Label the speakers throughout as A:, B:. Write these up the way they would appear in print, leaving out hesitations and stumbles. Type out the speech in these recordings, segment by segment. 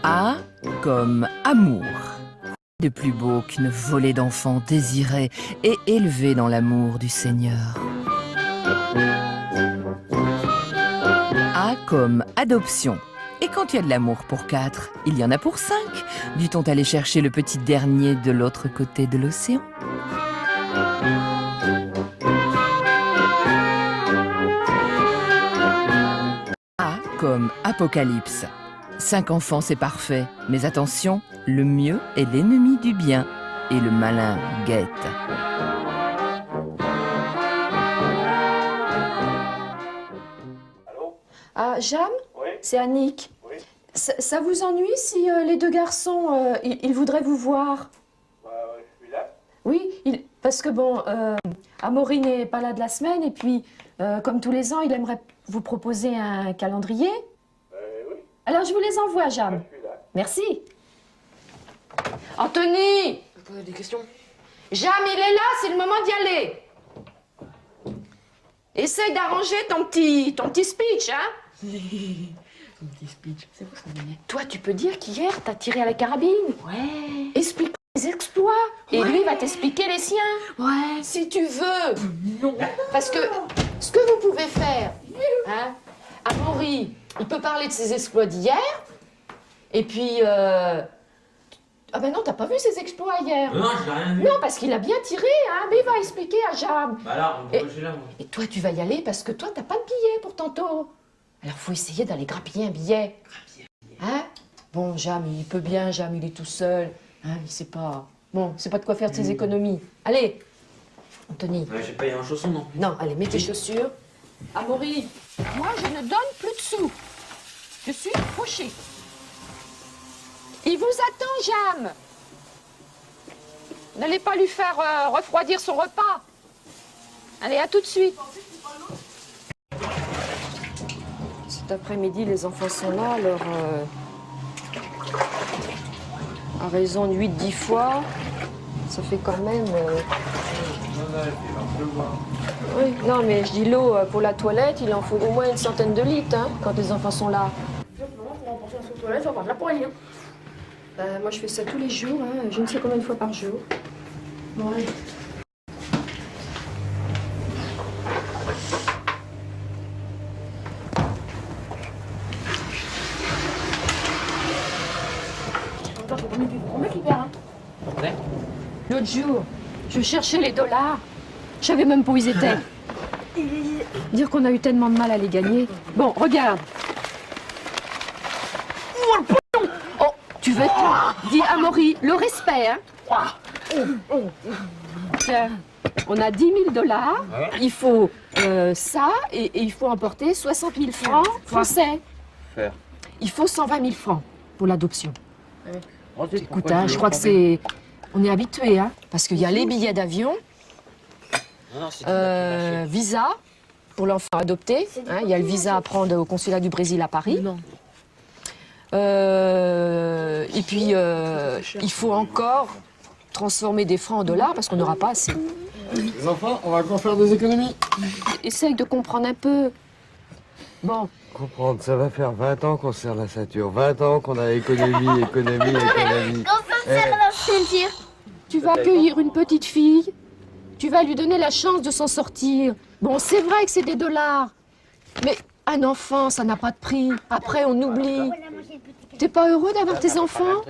A: A comme amour. De plus beau qu'une volée d'enfants désirés et élevés dans l'amour du Seigneur. A comme adoption. Et quand il y a de l'amour pour 4, il y en a pour 5. Dut-on aller chercher le petit dernier de l'autre côté de l'océan? A comme apocalypse. 5 enfants, c'est parfait. Mais attention, le mieux est l'ennemi du bien. Et le malin guette.
B: Ah, Jam?
C: Oui.
B: C'est Annick.
C: Oui.
B: Ça vous ennuie si les deux garçons, ils voudraient vous voir?
C: Bah, je suis là.
B: Oui, parce que bon, Amaury n'est pas là de la semaine et puis, comme tous les ans, il aimerait vous proposer un calendrier.
C: Oui.
B: Alors, je vous les envoie, Jam.
C: Je suis là.
B: Merci. Anthony!
D: Des questions?
B: Jam, il est là, c'est le moment d'y aller. Essaye d'arranger ton petit speech, hein?
D: Un petit speech. C'est quoi ça, Daniel?
B: Toi, tu peux dire qu'hier, t'as tiré à la carabine.
D: Ouais.
B: Explique les exploits. Et lui va t'expliquer les siens.
D: Ouais.
B: Si tu veux.
D: Non.
B: Parce que ce que vous pouvez faire, hein, Amaury, il peut parler de ses exploits d'hier. Et puis, ah ben non, t'as pas vu ses exploits hier.
E: Non, j'ai rien vu.
B: Non, parce qu'il a bien tiré, hein, mais il va expliquer à Jam.
E: Bah alors, pourquoi je suis là, moi?
B: Et toi, tu vas y aller parce que toi, t'as pas de billet pour tantôt. Alors, faut essayer d'aller grappiller un billet. Hein? Bon, Jam, il peut bien, Jam, il est tout seul. Hein, il sait pas. Bon, c'est pas de quoi faire de ses économies. Allez, Anthony.
E: Ouais, j'ai payé en chaussons, non?
B: Non, allez, mets tes chaussures. Amaury, moi, je ne donne plus de sous. Je suis fauchée. Il vous attend, Jam. N'allez pas lui faire refroidir son repas. Allez, à tout de suite. Cet après-midi, les enfants sont là, alors à raison de 8-10 fois, ça fait quand même... Oui, non, mais je dis l'eau pour la toilette, il en faut au moins une centaine de litres, hein, quand les enfants sont là. Moi, je fais ça tous les jours, hein, je ne sais combien de fois par jour. Bon, allez. L'autre jour, je cherchais les dollars. Je savais même pas où ils étaient. Dire qu'on a eu tellement de mal à les gagner. Bon, regarde. Oh, tu veux tout? Dis à Amaury, le respect, hein? Tiens, on a 10 000 dollars. Il faut ça et il faut emporter 60 000 francs français.
E: Faire.
B: Il faut 120 000 francs pour l'adoption. Écoute, hein, je crois que c'est... On est habitué, hein, parce qu'il y a les billets d'avion, visa pour l'enfant adopté. Hein, il y a le visa à prendre au consulat du Brésil à Paris.
D: Non.
B: Et puis, il faut encore transformer des francs en dollars parce qu'on n'aura pas assez.
F: Les enfants, on va encore faire des économies.
B: Essaye de comprendre un peu. Bon.
F: Comprendre, ça va faire 20 ans qu'on serre la ceinture, 20 ans qu'on a économie.
G: la ceinture.
B: Tu vas accueillir une petite fille, tu vas lui donner la chance de s'en sortir. Bon, c'est vrai que c'est des dollars, mais un enfant, ça n'a pas de prix. Après, on oublie. T'es pas heureux d'avoir tes enfants?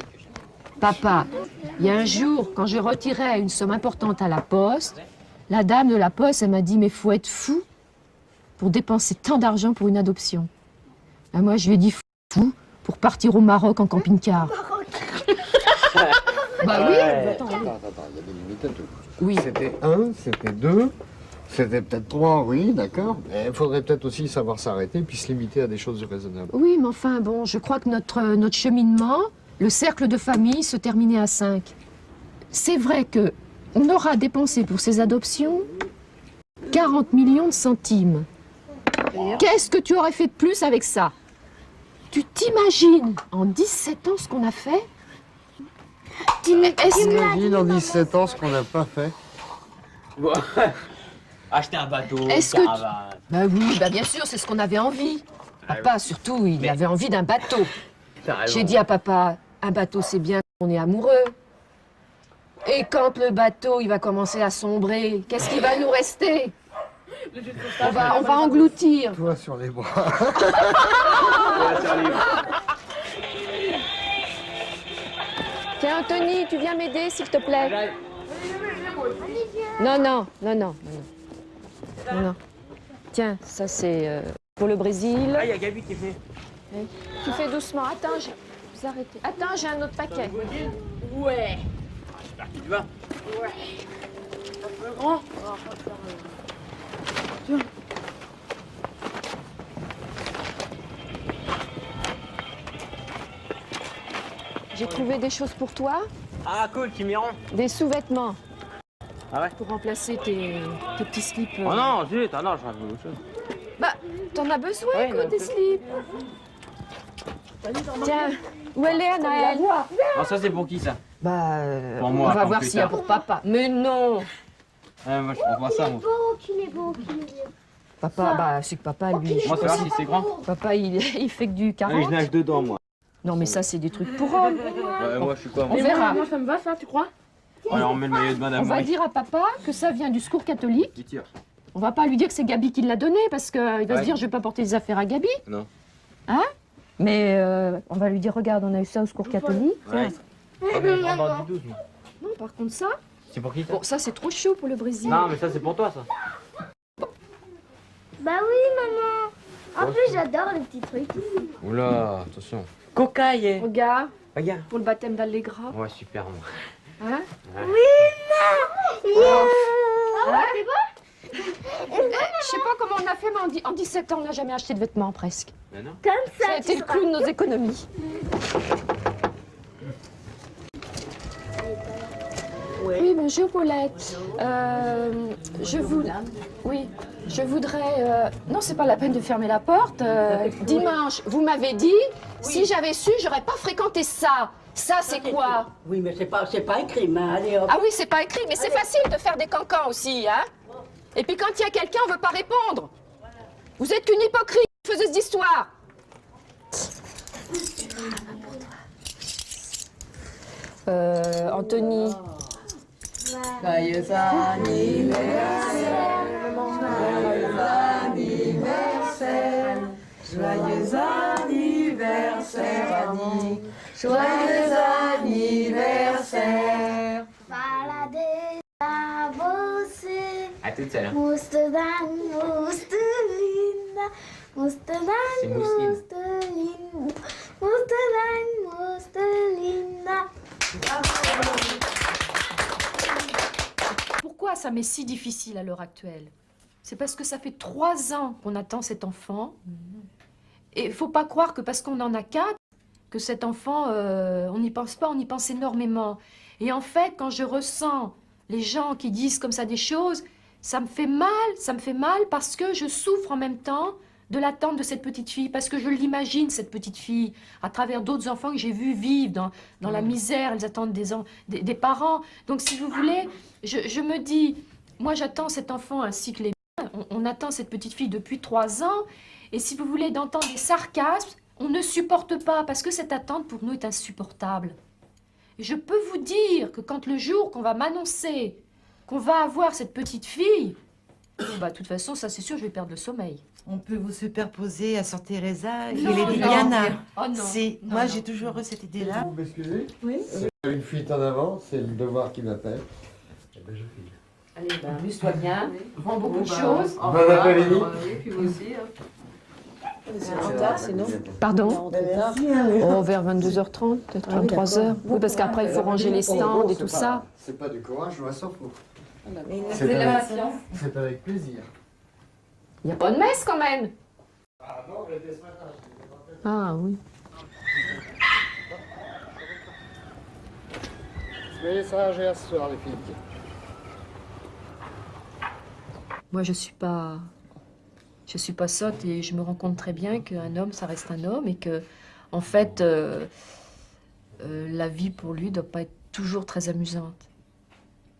B: Papa, il y a un jour, quand je retirais une somme importante à la poste, la dame de la poste, elle m'a dit, mais faut être fou pour dépenser tant d'argent pour une adoption. Ben moi, je lui ai dit, fou pour partir au Maroc en camping-car. Bah oui.
F: Attends, il y a des limites à tout.
B: Oui.
F: C'était 1, c'était 2, c'était peut-être 3, oui, d'accord. Mais il faudrait peut-être aussi savoir s'arrêter puis se limiter à des choses raisonnables.
B: Oui, mais enfin, bon, je crois que notre cheminement, le cercle de famille, se terminait à 5. C'est vrai que on aura dépensé pour ces adoptions 40 millions de centimes. Qu'est-ce que tu aurais fait de plus avec ça? Tu t'imagines en 17 ans ce qu'on a fait?
F: T'imagines en 17 ans ce qu'on n'a pas fait?
E: Acheter un bateau,
B: Est-ce que tu-
E: caravane.
B: Bah oui, bah bien sûr, c'est ce qu'on avait envie. Papa, surtout, il avait envie d'un bateau.
E: T'as raison.
B: J'ai dit à papa, un bateau c'est bien quand on est amoureux. Et quand le bateau il va commencer à sombrer, qu'est-ce qui va nous rester? On va engloutir.
F: Toi sur les bras.
B: Tiens Anthony, tu viens m'aider s'il te plaît. Non, non, non, non, non, non, non. Tiens, ça c'est pour le Brésil.
E: Ah, il y a Gabi qui fait.
B: Tu fais doucement. Attends, je vais arrêter. Attends, j'ai un autre paquet.
D: Ouais.
E: J'espère que tu vas.
D: Un peu grand.
B: J'ai trouvé des choses pour toi,
E: Ah, cool, tu m'y rends.
B: des sous-vêtements.
E: Ah ouais?
B: Pour remplacer tes petits slips.
E: Oh non, zut, ah non, j'en veux autre chose.
B: Bah, t'en as besoin,
E: Ouais,
B: quoi,
E: mais
B: des slips. Tiens, où elle est, Anaëlle?
E: Non, ça c'est pour qui ça?
B: Bah,
E: Pour moi,
B: on va
E: comme
B: voir
E: plus
B: s'il y a
E: tard.
B: pour papa. Mais non!
E: Moi je prends pas ça, moi.
G: Qu'il est beau, qu'il est beau.
B: Papa, bah, c'est que papa, lui,
E: Moi, ça va si c'est grand.
B: papa, il fait que du
E: Oui,
B: 40.
E: je nage dedans, moi.
B: Non, mais ça, c'est des trucs pour hommes.
E: Moi, je suis quoi, moi?
B: On verra.
D: Moi, ça me va, ça, tu crois?
E: Alors, on met le maillot de
B: On
E: madame
B: va
E: Marie.
B: dire à papa que ça vient du secours catholique.
E: Qui tire?
B: On va pas lui dire que c'est Gabi qui l'a donné parce qu'il va
E: Ouais.
B: se dire je vais pas porter des affaires à Gabi.
E: Non.
B: Hein? Mais on va lui dire regarde, on a eu ça au secours catholique.
E: Ouais. Ah, mais j'en donne du 12, moi.
B: Non, par contre ça,
E: C'est pour qui ça?
B: bon, ça c'est trop chaud pour le Brésil.
E: Non, mais ça c'est pour toi, ça.
G: Bah oui, maman. En plus, j'adore les petits trucs.
E: Oula, attention. Cocaille.
B: Regarde,
E: Regarde.
B: pour le baptême d'Allegra.
E: Ouais, super, moi.
B: Hein? Je sais pas comment on a fait, mais en 17 ans, on n'a jamais acheté de vêtements presque.
E: Mais non.
G: Comme
B: Ça
G: ça,
B: a été le clou de nos économies. Oui, bonjour Paulette. Je voudrais. Non, c'est pas la peine de fermer la porte. Dimanche, vous m'avez dit, si j'avais su, j'aurais pas fréquenté ça. Ça, c'est quoi?
H: Oui, mais c'est pas écrit, mais allez hop.
B: Ah oui, c'est pas écrit, mais c'est facile de faire des cancans aussi, hein? Et puis quand il y a quelqu'un, on veut pas répondre. Vous êtes qu'une hypocrite, faiseuse d'histoire. Anthony.
D: Joyeux anniversaire. Joyeux anniversaire. Joyeux anniversaire, Annie. Joyeux anniversaire.
G: Balader a você.
E: À toute seule.
G: Mousterdam, Mousterlinda. Mousterdam,
E: C'est Mousseline.
G: Mousterlinda. Mousterdam, Mousterlinda.
B: Pourquoi ça m'est si difficile à l'heure actuelle? C'est parce que ça fait 3 ans qu'on attend cet enfant. Et il faut pas croire que parce qu'on en a 4, que cet enfant, on n'y pense pas, on y pense énormément. Et en fait, quand je ressens les gens qui disent comme ça des choses, ça me fait mal parce que je souffre en même temps de l'attente de cette petite fille, parce que je l'imagine, cette petite fille, à travers d'autres enfants que j'ai vus vivre dans la misère, elles attendent des parents. Donc si vous voulez, je me dis, moi j'attends cet enfant ainsi que les miens, on attend cette petite fille depuis 3 ans, et si vous voulez d'entendre des sarcasmes, on ne supporte pas, parce que cette attente pour nous est insupportable. Et je peux vous dire que quand le jour qu'on va m'annoncer qu'on va avoir cette petite fille, bah de toute façon, ça c'est sûr, je vais perdre le sommeil.
I: On peut vous superposer à Sœur Teresa et
B: Non,
I: Lady
B: non.
I: Diana.
B: Oh non.
I: Moi,
B: non.
I: j'ai toujours eu cette idée-là.
F: Vous m'excusez?
I: Oui.
F: C'est une fuite en avant, c'est le devoir qui m'appelle. Eh ben, je file.
D: Allez, ben,
B: Amuse-toi bien, prends beaucoup de
D: bah,
B: choses.
D: au
F: Bon
D: revoir.
F: après-midi.
D: Oui, puis vous aussi. hein.
B: Pardon? Oh, vers 22h30, peut-être 23h. Oui, parce qu'après, il faut ranger les stands et tout ça.
F: C'est pas du courage, je s'en fout.
D: Mais il a
F: C'est
D: fait de la
F: avec-
D: patience.
F: C'est avec plaisir.
B: Il n'y a pas de messe quand même.
F: Ah non, mais ce matin,
B: Ah oui.
F: soyez sages et à ce soir, les filles.
B: Moi, je suis pas sotte et je me rends compte très bien qu'un homme, ça reste un homme et que, en fait, la vie pour lui doit pas être toujours très amusante.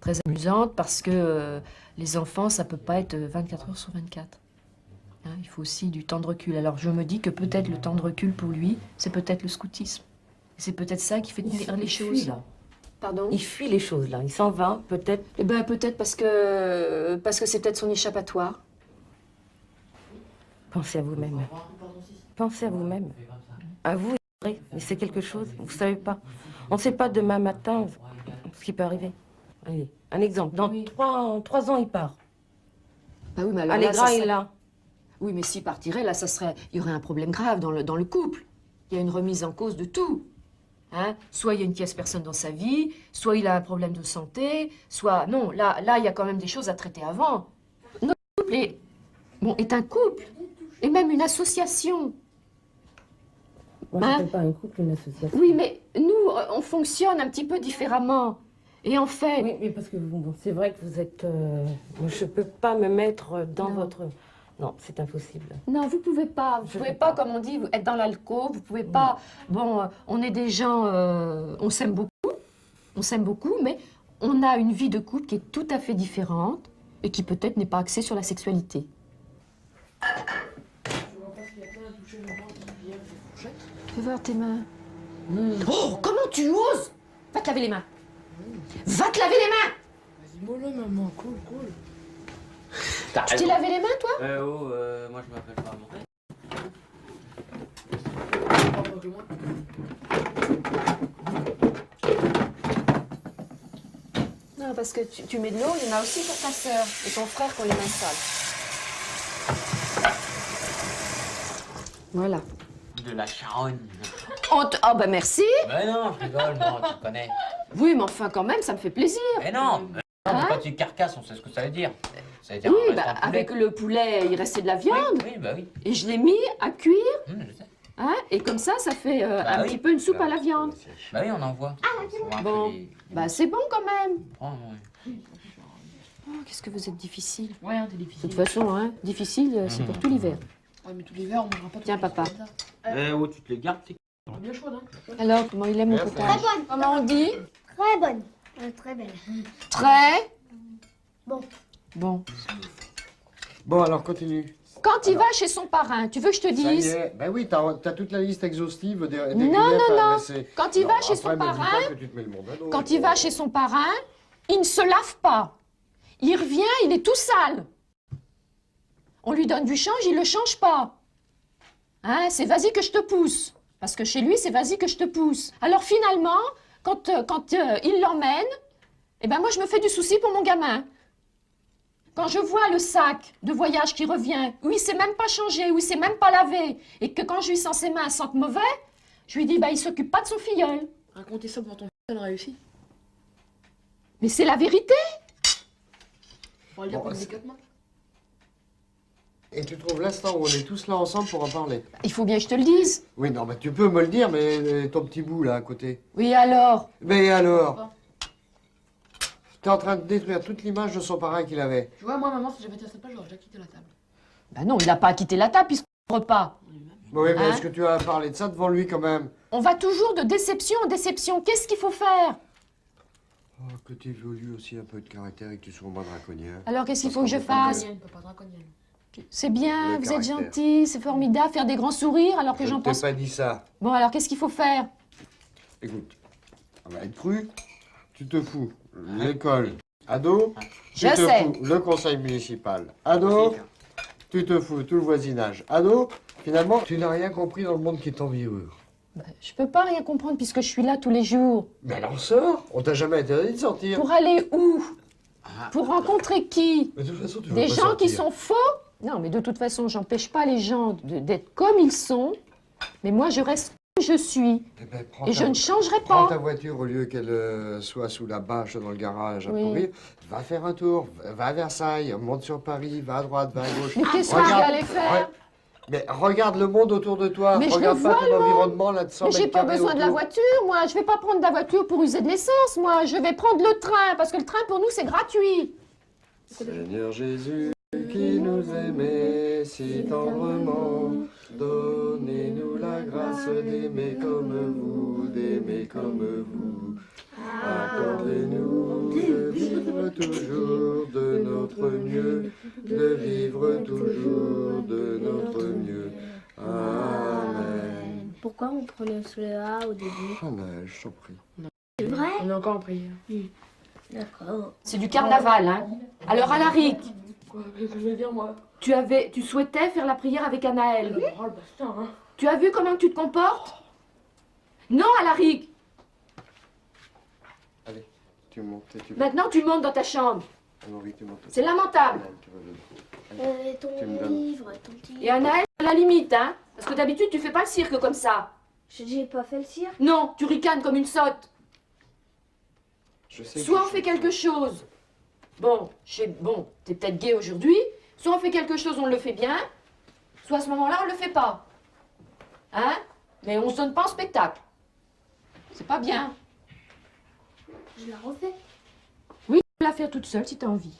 B: très amusante parce que les enfants, ça peut pas être 24 heures sur 24. Hein, il faut aussi du temps de recul. Alors je me dis que peut-être le temps de recul pour lui, c'est peut-être le scoutisme. C'est peut-être ça qui fait tenir les choses.
D: Là.
B: Pardon?
D: Il fuit les choses là. Il s'en va peut-être.
B: Eh ben peut-être parce que c'est peut-être son échappatoire.
D: Pensez à vous-même. Pensez à vous-même. À vous, mais c'est quelque chose. Vous savez pas. On ne sait pas demain matin ce qui peut arriver. Allez, un exemple. Dans
B: Oui.
D: 3 ans, il part.
B: Bah oui, mais alors là,
D: Allegra
B: ça
D: est
B: serait-
D: là.
B: Oui, mais s'il partirait, là, il y aurait un problème grave dans le couple. Il y a une remise en cause de tout. Hein? Soit il y a une tierce personne dans sa vie, soit il a un problème de santé, soit... Non, là, il y a quand même des choses à traiter avant. Notre couple est un couple, et même une association.
D: Moi,
B: Hein?
D: je ne fais pas un couple, une association.
B: Oui, mais nous, on fonctionne un petit peu différemment. Et en fait...
D: Oui, mais parce que bon, c'est vrai que vous êtes... moi, je ne peux pas me mettre dans
B: Non.
D: votre... Non, c'est impossible.
B: Non, vous pouvez pas. Vous
D: Je
B: pouvez
D: peux
B: pas,
D: pas.
B: comme on dit, être dans l'alcôve. Vous pouvez pas. Bon, on est des gens. On s'aime beaucoup. On s'aime beaucoup, mais on a une vie de couple qui est tout à fait différente et qui peut-être n'est pas axée sur la sexualité. Fais voir tes mains. Oh, comment tu oses? Va te laver les mains. Va te laver les mains.
J: Dis-moi là, maman, cool.
B: Tu t'es lavé les mains, toi?
E: Moi je m'appelle pas mon frère.
B: Non, parce que tu mets de l'eau, il y en a aussi pour ta sœur et ton frère qui ont les mains sales. Voilà.
E: De la charogne.
B: Ah ben merci.
E: Mais non, je rigole, moi, tu connais.
B: Oui, mais enfin quand même, ça me fait plaisir.
E: Mais non,
B: Hein?
E: quand tu carcasses, on sait ce que ça veut dire. Ça veut dire
B: Oui,
E: un restant de poulet.
B: avec le poulet, il restait de la viande.
E: Oui, bah oui.
B: Et je l'ai mis à cuire,
E: Je sais.
B: hein, et comme ça fait un
E: oui.
B: petit peu une soupe à la viande.
E: Bah oui, on en voit. On voit un
B: Bon.
E: peu les-
B: Bah c'est bon quand même.
E: Oh, ouais.
B: Oh, qu'est-ce que vous êtes difficile.
J: Ouais, t'es
B: De
J: difficile.
B: toute façon, hein, difficile, c'est pour tout l'hiver.
J: Ouais, mais tous les verres, on mangera pas.
B: Tiens, papa.
E: Oh, tu te les gardes, c'est...
J: Bien chaud, hein.
B: Alors, comment il aime mon
F: Merci.
B: potage?
G: Très bonne.
B: Comment on dit?
G: Très bonne. Très belle.
B: Très
G: Bon.
B: bon.
F: Bon, alors continue.
B: Quand il va chez son parrain, tu veux que je te
F: Ça y
B: dise?
F: est. Ben oui, t'as toute la liste exhaustive des
B: Non,
F: griefs à adresser.
B: Quand il
F: Non,
B: va chez
F: après,
B: son
F: me dis pas
B: parrain,
F: que tu te mets le monde à dos.
B: quand il va chez son parrain, il ne se lave pas. Il revient, il est tout sale. On lui donne du change, il le change pas. Hein, c'est vas-y que je te pousse. Parce que chez lui, c'est vas-y que je te pousse. Alors finalement, quand il l'emmène, eh ben moi je me fais du souci pour mon gamin. Quand je vois le sac de voyage qui revient, où il s'est même pas changé, où il s'est même pas lavé, et que quand je lui sens ses mains, elles sentent mauvais, je lui dis, bah il s'occupe pas de son filleul.
J: Racontez ça devant ton elle réussit.
B: Mais c'est la vérité.
J: On va le dire
F: Bon,
J: délicatement.
F: Et tu trouves l'instant où on est tous là ensemble pour en parler?
B: Il faut bien que je te le dise.
F: Oui, non, mais tu peux me le dire, mais ton petit bout là à côté.
B: Oui, alors?
F: Mais alors? T'es en train de détruire toute l'image de son parrain qu'il avait.
J: Tu vois, moi, maman, si j'avais été à cette place, j'aurais déjà quitté la table.
B: Bah non, il n'a pas quitté la table puisqu'on ne repas.
F: Oui, mais
B: Hein?
F: est-ce que tu as parlé de ça devant lui quand même?
B: On va toujours de déception en déception. Qu'est-ce qu'il faut faire?
F: Oh, que tu évolues aussi un peu de caractère et que tu sois moins draconien.
B: Alors qu'est-ce qu'il
F: Parce
B: faut que je
F: qu'on peut pas
B: fasse?
J: Draconienne, papa, draconienne.
B: C'est bien,
F: Le
B: vous êtes
F: caractère.
B: gentil, c'est formidable, faire des grands sourires alors que
F: Je
B: j'en
F: ne t'ai
B: pense...
F: pas dit ça.
B: Bon, alors qu'est-ce qu'il faut faire?
F: Écoute, on va être cru. Tu te fous. L'école. Ado.
B: Je
F: tu te
B: sais.
F: fous. Le conseil municipal. Ado. Tu te fous. Tout le voisinage. Ado. Finalement, tu n'as rien compris dans le monde qui t'enviure.
B: Je peux pas rien comprendre puisque je suis là tous les jours.
F: Mais alors sors. On t'a jamais interdit de sortir.
B: Pour aller où? Pour rencontrer qui?
F: Mais de toute façon, tu veux
B: Des
F: pas
B: gens qui
F: sortir.
B: sont faux? Non, mais de toute façon, j'empêche pas les gens d'être comme ils sont. Mais moi, je reste comme je suis.
F: Eh ben, prends
B: Et
F: ta-
B: je ne changerai
F: Prends ta
B: pas.
F: voiture au lieu qu'elle soit sous la bâche dans le garage à
B: Oui.
F: pourrir. Va faire un tour, va à Versailles, monte sur Paris, va à droite, va à gauche.
B: Mais qu'est-ce que je vais
F: Regarde-
B: aller faire?
F: Mais regarde le monde autour de toi.
B: Mais je
F: regarde
B: le
F: pas
B: vois,
F: ton
B: le monde.
F: environnement là de 100
B: Mais j'ai
F: mètres
B: pas
F: carrés
B: besoin de la
F: autour.
B: voiture, moi. Je vais pas prendre la voiture pour user de l'essence, moi. Je vais prendre le train, parce que le train, pour nous, c'est gratuit.
F: Seigneur Jésus, qui nous aimait si tendrement, donnez-nous la grâce d'aimer comme vous, d'aimer comme vous. Accordez-nous de vivre toujours de notre mieux, de vivre toujours de notre mieux. Amen.
G: Pourquoi on prononce le A au début?
F: Ah ben, je t'en prie.
G: C'est vrai?
J: On est encore en prière.
G: D'accord.
B: C'est du carnaval, hein. Alors, Alaric,
J: Quoi? Qu'est-ce que je vais dire, moi?
B: tu souhaitais faire la prière avec Anaël.
J: Oh, le bastard, hein.
B: Tu as vu comment tu te comportes? Non, Alaric.
F: Allez, tu montes et tu
B: Maintenant, tu montes dans ta chambre.
F: Henri, tu montes.
B: C'est lamentable.
F: Tu vas le- Tu me
G: Ton
F: donnes.
G: livre, ton petit...
B: Et Anaël, à la limite, hein. Parce que d'habitude, tu fais pas le cirque comme ça.
G: J'ai pas fait le cirque.
B: Non, tu ricanes comme une sotte.
F: Je sais que
B: Soit
F: je
B: on fait
F: suis-
B: quelque chose. Bon, t'es peut-être gay aujourd'hui. Soit on fait quelque chose, on le fait bien. Soit à ce moment-là, on le fait pas. Hein? Mais on se donne pas en spectacle. C'est pas bien.
G: Je la refais.
B: Oui, tu peux la faire toute seule si t'as envie.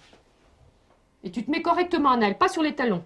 B: Et tu te mets correctement en elle, pas sur les talons.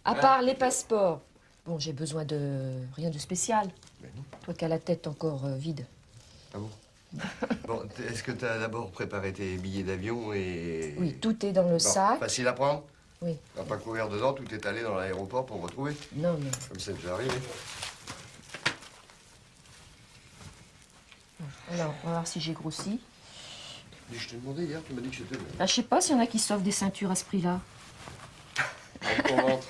B: À part les passeports. Bon, j'ai besoin de rien de spécial. Toi qui as la tête encore vide.
K: Ah bon? Bon, est-ce que tu as d'abord préparé tes billets d'avion et...
B: Oui, tout est dans le
K: Bon,
B: sac.
K: facile à prendre?
B: Oui.
K: On va pas courir dedans, tout est allé dans l'aéroport pour me retrouver.
B: Non, non.
K: Comme c'est déjà arrivé.
B: Alors, on va voir si j'ai grossi.
K: Mais je t'ai demandé hier, tu m'as dit que c'était...
B: Ah, je sais pas s'il y en a qui s'offrent des ceintures à ce prix-là.
K: On rentre.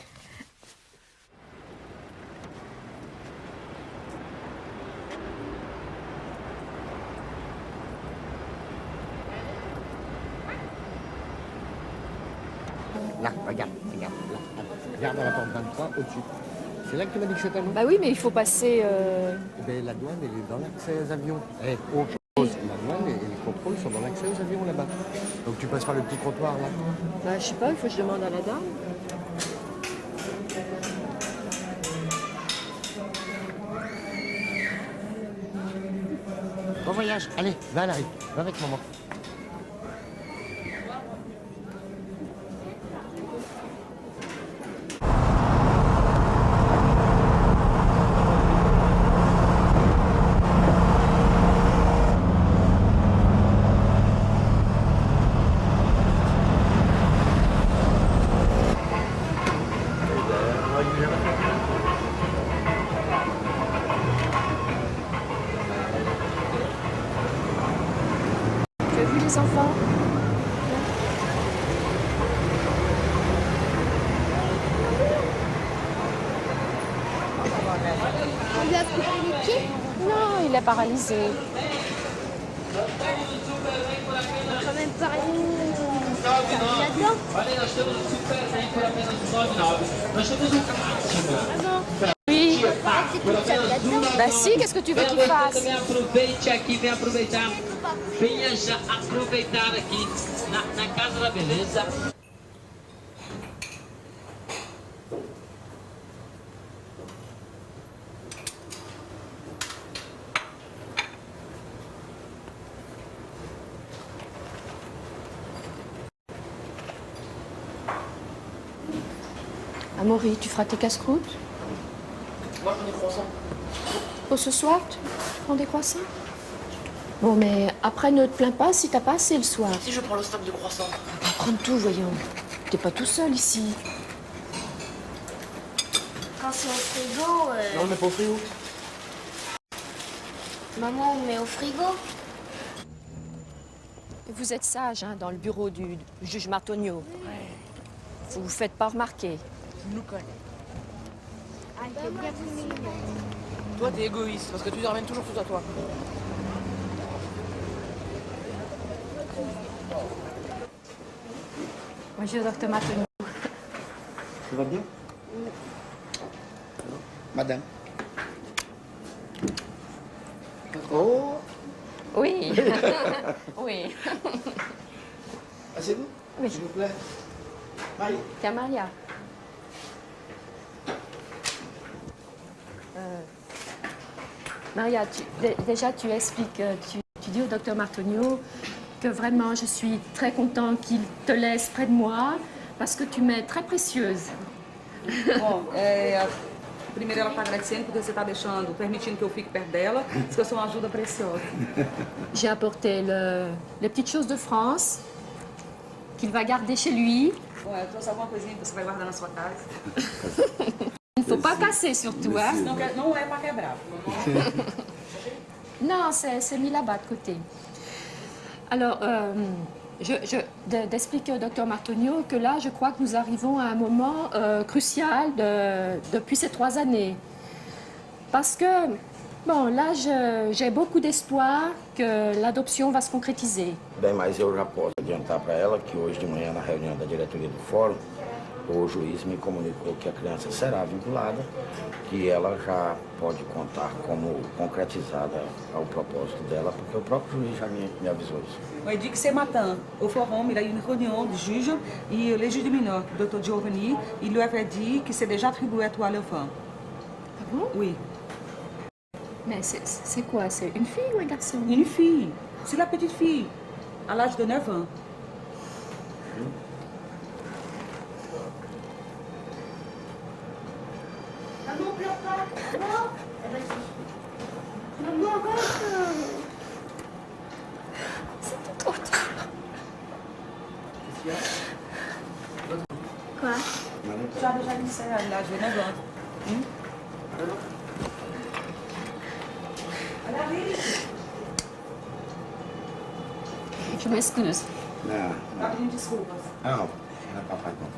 F: Là, regarde, regarde. Là, regarde à la porte 23, au-dessus. C'est là que tu m'as dit que c'était non?
B: Bah oui, mais il faut passer...
F: Ben, la douane, elle est dans l'accès aux avions. Eh, autre chose. La douane et les contrôles sont dans l'accès aux avions là-bas. Donc tu passes par le petit trottoir là.
B: Bah, je sais pas, il faut que je demande à la dame.
F: Bon voyage, allez, va Larry, va avec maman.
B: Tu as vu les enfants?
G: On lui a coupé les pieds.
B: Non, il est paralysé.
G: On a quand même parlé là-dedans.
B: Oui.
G: C'est tout ça là-dedans.
B: Bah si, qu'est-ce que tu veux qu'il fasse?
E: Vem aproveitar. Venha já aproveitar aqui na Casa da Beleza.
B: Amaury, tu feras tes casse-croûtes?
J: Moi, je prends des croissants.
B: Pour ce soir, tu prends des croissants? Bon, mais après, ne te plains pas si t'as pas assez le soir.
J: Si je prends le stock de croissants.
B: On va prendre tout, voyons. T'es pas tout seul ici.
G: Quand c'est au frigo,
J: Non, on met pas au frigo.
G: maman, on met au frigo.
B: Vous êtes sage, hein, dans le bureau du juge Martonio. Vous vous faites pas remarquer.
J: Je nous connais.
G: Ah, il fait bien mignon.
J: Toi, t'es égoïste parce que tu ramènes toujours tout à toi.
B: Bonjour, docteur Martonio.
F: Ça va bien?
L: Madame. Oh.
B: Oui. Oui.
L: Asseyez-vous.
B: Oui.
L: S'il vous plaît. Marie.
B: Tiens, Maria. Maria, déjà tu expliques, tu dis au docteur Martonio que vraiment je suis très content qu'il te laisse près de moi parce que tu m'es très précieuse.
M: Bom, primeiro ela está agradecendo porque você está deixando, permitindo que eu fique perto dela, diz que eu sou uma ajuda preciosa.
B: J'ai apporté les petites choses de France qu'il va garder chez lui.
M: Bom, eu trouxe alguma coisinha que você vai guardar na sua casa.
B: Il ne faut pas casser surtout, hein?
M: Não é para quebrar.
B: Non, c'est mis là-bas de côté. Alors, d'expliquer au docteur Martonio que là, je crois que nous arrivons à un moment crucial depuis ces 3 années. Parce que, bon, là, j'ai beaucoup d'espoir que l'adoption va se concrétiser.
L: Bem, mas eu já posso adiantar para ela que hoje de manhã, na reunião da diretoria do fórum, o juiz me comunicou que a criança será vinculada, que ela já pode contar como concretizada ao propósito dela, porque o próprio juiz já me avisou isso.
M: On dit que ce matin, au forum, il a eu une réunion de juges et le juge du mineur, le Dr Giovanni, il lui avait dit que c'est déjà attribué à toi l'enfant.
B: Ah bon?
M: Oui.
B: Mais c'est quoi? C'est une fille ou un garçon?
M: Une fille. C'est la petite fille, à l'âge de 9 ans.
G: Maman, pleure pas. Maman. Maman, arrête.
B: C'est trop tard.
G: Quoi?
M: Tu as déjà dit ça à l'âge de 9 ans. Elle arrive.
B: Je m'excuse.
L: Não,
M: Tá pedindo desculpas.
L: não é papai não.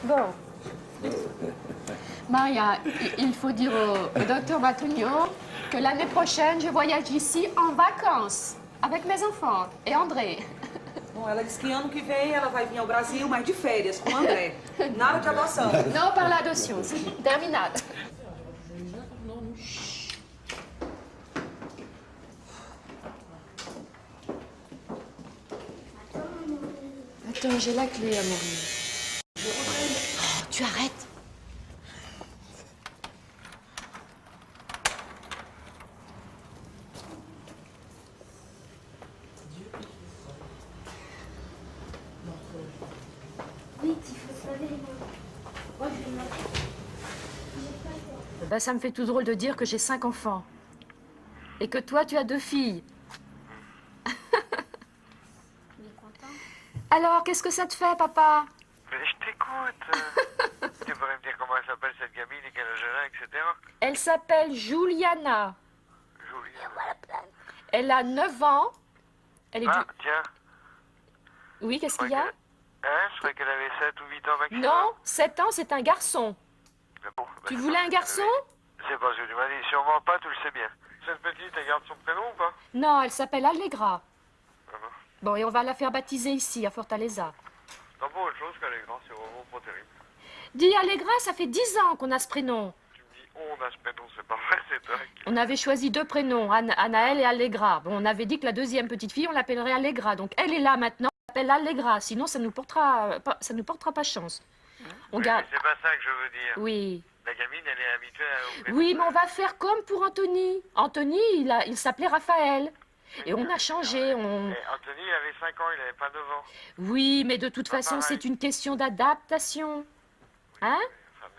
B: Bon. Maria, il faut dire au docteur Martonio que l'année prochaine, je voyage ici en vacances avec mes enfants et André.
M: Bom, ela disse que ano que vem ela vai vir ao Brasil, mas de férias, com o André. Nada de adoção.
B: Non, par l'adoption, c'est terminade. Attends, j'ai la clé, Amaury. Oh, tu arrêtes.
G: Vite, il faut se laver les mains. Moi, je vais me laver.
B: Ben, ça me fait tout drôle de dire que j'ai 5 enfants. Et que toi, tu as 2 filles.
G: Il est content.
B: Alors, qu'est-ce que ça te fait, papa?
C: Mais je t'écoute. Tu pourrais me dire comment elle s'appelle cette gamine et quel âge elle a, etc.
B: Elle s'appelle Juliana.
C: Julia.
B: Elle a 9 ans. Elle est
C: Ah, tiens.
B: Oui, qu'est-ce qu'il y a?
C: Hein, je croyais qu'elle avait 7 ou 8 ans maximum.
B: Non, 7 ans, c'est un garçon.
C: Bon,
B: Tu voulais un garçon?
C: C'est parce que tu m'as dit sûrement pas, tu le sais bien. Cette petite, elle garde son prénom ou pas?
B: Non, elle s'appelle Allegra.
C: Ah bon.
B: Bon, et on va la faire baptiser ici, à Fortaleza.
C: C'est pas pour autre chose qu'elle est grande, c'est vraiment pas terrible.
B: Dis, Allegra, ça fait 10 ans qu'on a ce prénom.
C: Tu me dis, on a ce prénom, c'est pas vrai, c'est toi qui...
B: On avait choisi 2 prénoms, Anaël et Allegra. Bon, on avait dit que la deuxième petite fille, on l'appellerait Allegra. Donc, elle est là maintenant, on l'appelle Allegra. Sinon, ça nous portera pas chance. On
C: Oui,
B: garde...
C: mais c'est pas ça que je veux dire.
B: Oui.
C: La gamine, elle est habituée au prénom.
B: Oui, mais on va faire comme pour Anthony. Anthony, il s'appelait Raphaël. Et on a changé,
C: Et Anthony, il avait 5 ans, il avait pas 9 ans.
B: Oui, mais de toute façon,
C: pareil.
B: c'est une question d'adaptation. Hein?